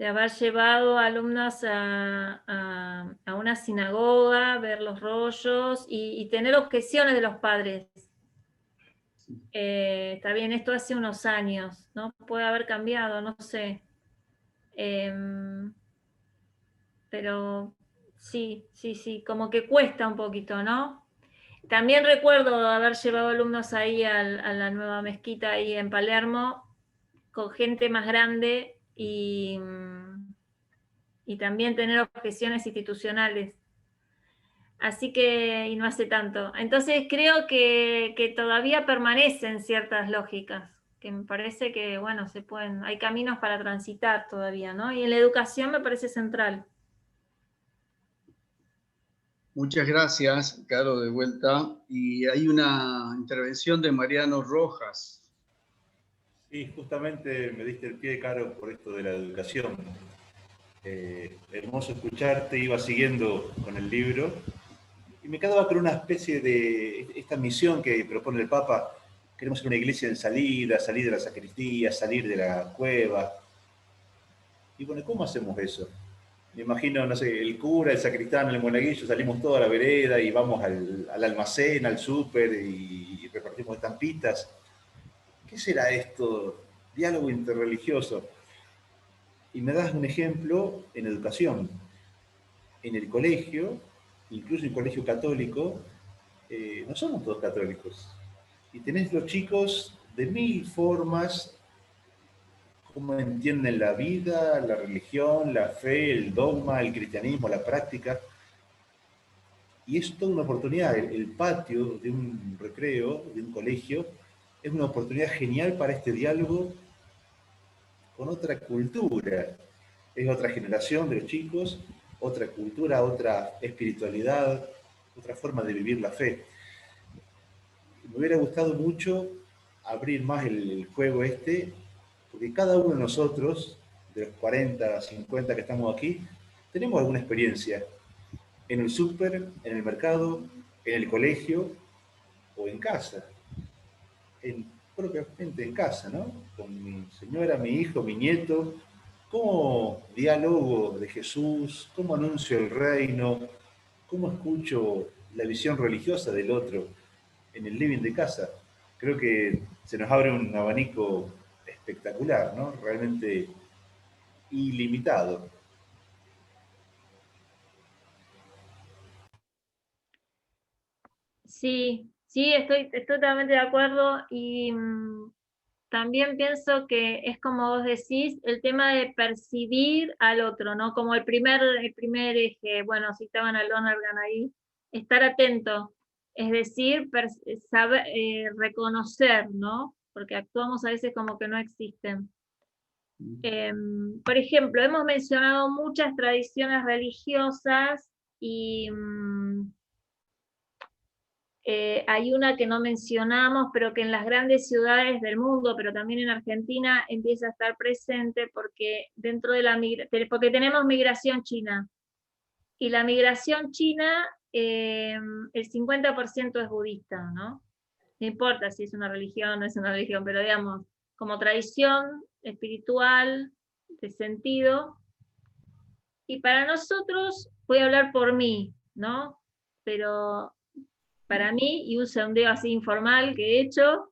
haber llevado alumnos a una sinagoga, ver los rollos y tener objeciones de los padres. Está bien, esto hace unos años, ¿no? Puede haber cambiado, no sé. Pero sí, como que cuesta un poquito, ¿no? También recuerdo haber llevado alumnos ahí a la nueva mezquita ahí en Palermo, con gente más grande y también tener objeciones institucionales. Así que, y no hace tanto. Entonces creo que todavía permanecen ciertas lógicas, que me parece que, bueno, hay caminos para transitar todavía, ¿no? Y en la educación me parece central. muchas gracias, Caro, de vuelta. Y hay una intervención de Mariano Rojas. Sí, justamente me diste el pie, Caro, por esto de la educación. Hermoso escucharte, iba siguiendo con el libro y me quedaba con una especie de esta misión que propone el Papa queremos ser una iglesia en salida, salir de la sacristía, salir de la cueva. Y bueno, ¿cómo hacemos eso? Me imagino, no sé, el cura, el sacristán, el monaguillo, salimos toda la vereda y vamos al almacén, al súper y repartimos estampitas. ¿Qué será esto? Diálogo interreligioso. Y me das un ejemplo en educación. En el colegio, incluso en el colegio católico, no somos todos católicos. Y tenés los chicos de 1000 formas, cómo entienden la vida, la religión, la fe, el dogma, el cristianismo, la práctica. Y es toda una oportunidad. El patio de un recreo, de un colegio, es una oportunidad genial para este diálogo con otra cultura. Es otra generación de los chicos, otra cultura, otra espiritualidad, otra forma de vivir la fe. Me hubiera gustado mucho abrir más el juego este, porque cada uno de nosotros, de los 40, 50 que estamos aquí, tenemos alguna experiencia en el súper, en el mercado, en el colegio o en casa. Propiamente en casa, ¿no? Con mi señora, mi hijo, mi nieto. ¿Cómo diálogo de Jesús? ¿Cómo anuncio el reino? ¿Cómo escucho la visión religiosa del otro en el living de casa? Creo que se nos abre un abanico espectacular, ¿no? Realmente ilimitado. Sí, sí, estoy totalmente de acuerdo y también pienso que es como vos decís, el tema de percibir al otro, ¿no? Como el primer eje, bueno, citaban a Lonergan ahí, estar atento, es decir, saber, reconocer, ¿no? Porque actuamos a veces como que no existen. Por ejemplo, hemos mencionado muchas tradiciones religiosas y hay una que no mencionamos, pero que en las grandes ciudades del mundo, pero también en Argentina, empieza a estar presente porque dentro de porque tenemos migración china. Y la migración china, el 50% es budista, ¿no? No importa si es una religión o no es una religión, pero digamos, como tradición espiritual, de sentido. Y para nosotros, voy a hablar por mí, ¿no? Pero para mí, y un sondeo así informal que he hecho,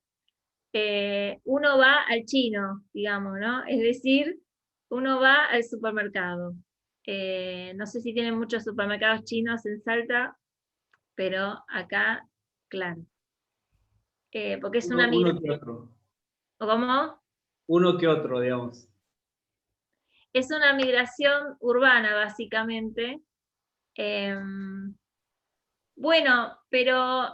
uno va al chino, digamos, ¿no? Es decir, uno va al supermercado. No sé si tienen muchos supermercados chinos en Salta, pero acá, claro. Porque es una Uno que otro. ¿Cómo? Uno que otro, digamos. Es una migración urbana, básicamente. Bueno, pero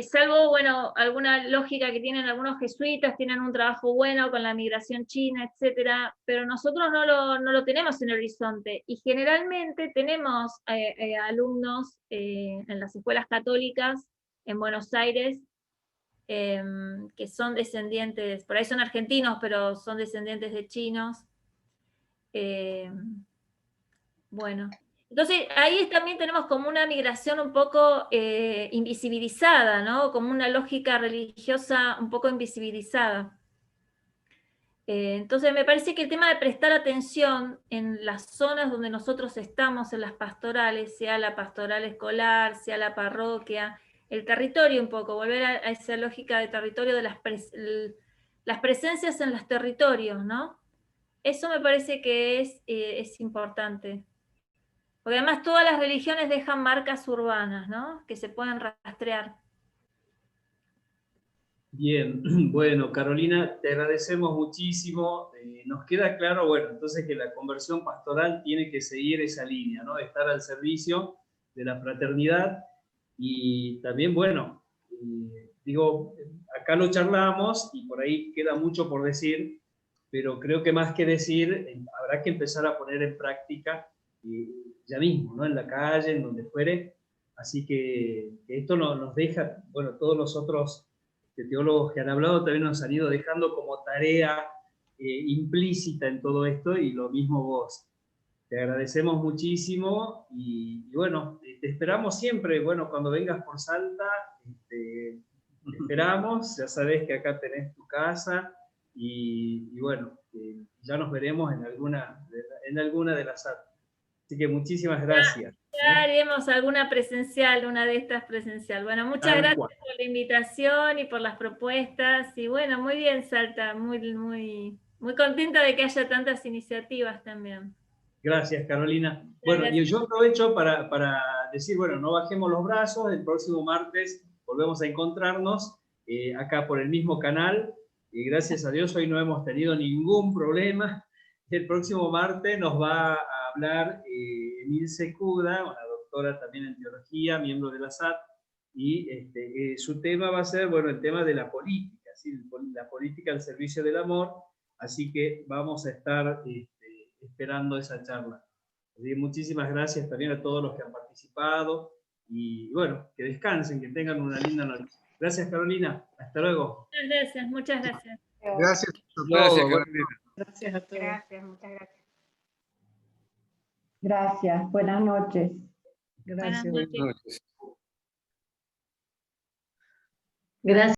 salvo, bueno, alguna lógica que tienen algunos jesuitas, tienen un trabajo bueno con la migración china, etcétera, pero nosotros no lo tenemos en el horizonte. Y generalmente tenemos alumnos en las escuelas católicas en Buenos Aires que son descendientes, por ahí son argentinos, pero son descendientes de chinos. Bueno, entonces ahí también tenemos como una migración un poco invisibilizada, ¿no? Como una lógica religiosa un poco invisibilizada. Entonces me parece que el tema de prestar atención en las zonas donde nosotros estamos, en las pastorales, sea la pastoral escolar, sea la parroquia, el territorio un poco, volver a esa lógica de territorio de las presencias en los territorios, ¿no? Eso me parece que es importante. Porque además todas las religiones dejan marcas urbanas, ¿no? Que se pueden rastrear. Bien, bueno, Carolina, te agradecemos muchísimo. Nos queda claro, bueno, entonces que la conversión pastoral tiene que seguir esa línea, ¿no? De estar al servicio de la fraternidad y también, bueno, digo, acá lo charlamos y por ahí queda mucho por decir, pero creo que más que decir, habrá que empezar a poner en práctica ya mismo, ¿no? En la calle, en donde fuere. Así que esto nos deja, bueno, todos los otros teólogos que han hablado también nos han ido dejando como tarea implícita en todo esto, y lo mismo vos. Te agradecemos muchísimo y bueno, te esperamos siempre, bueno, cuando vengas por Salta, esperamos, ya sabés que acá tenés tu casa y bueno, ya nos veremos en alguna de las SAT. Así que muchísimas gracias. Ya haremos alguna presencial, una de estas presencial. Bueno, muchas Tal gracias cual. por la invitación y por las propuestas. Y bueno, muy bien, Salta, muy contenta de que haya tantas iniciativas también. Gracias, Carolina. Bueno, y yo aprovecho para decir, bueno, no bajemos los brazos, el próximo martes volvemos a encontrarnos acá por el mismo canal, y gracias a Dios hoy no hemos tenido ningún problema. El próximo martes nos va a hablar Emilce Cuda, una doctora también en teología, miembro de la SAT, y su tema va a ser, bueno, el tema de la política, ¿sí? La política al servicio del amor, así que vamos a estar esperando esa charla. Así que muchísimas gracias también a todos los que han participado, y bueno, que descansen, que tengan una linda noche. Gracias, Carolina. Hasta luego. Muchas gracias. Gracias a todos. Gracias, Carolina. Gracias a todos. Gracias, muchas gracias. Gracias, buenas noches. Gracias. Buenas noches. Gracias.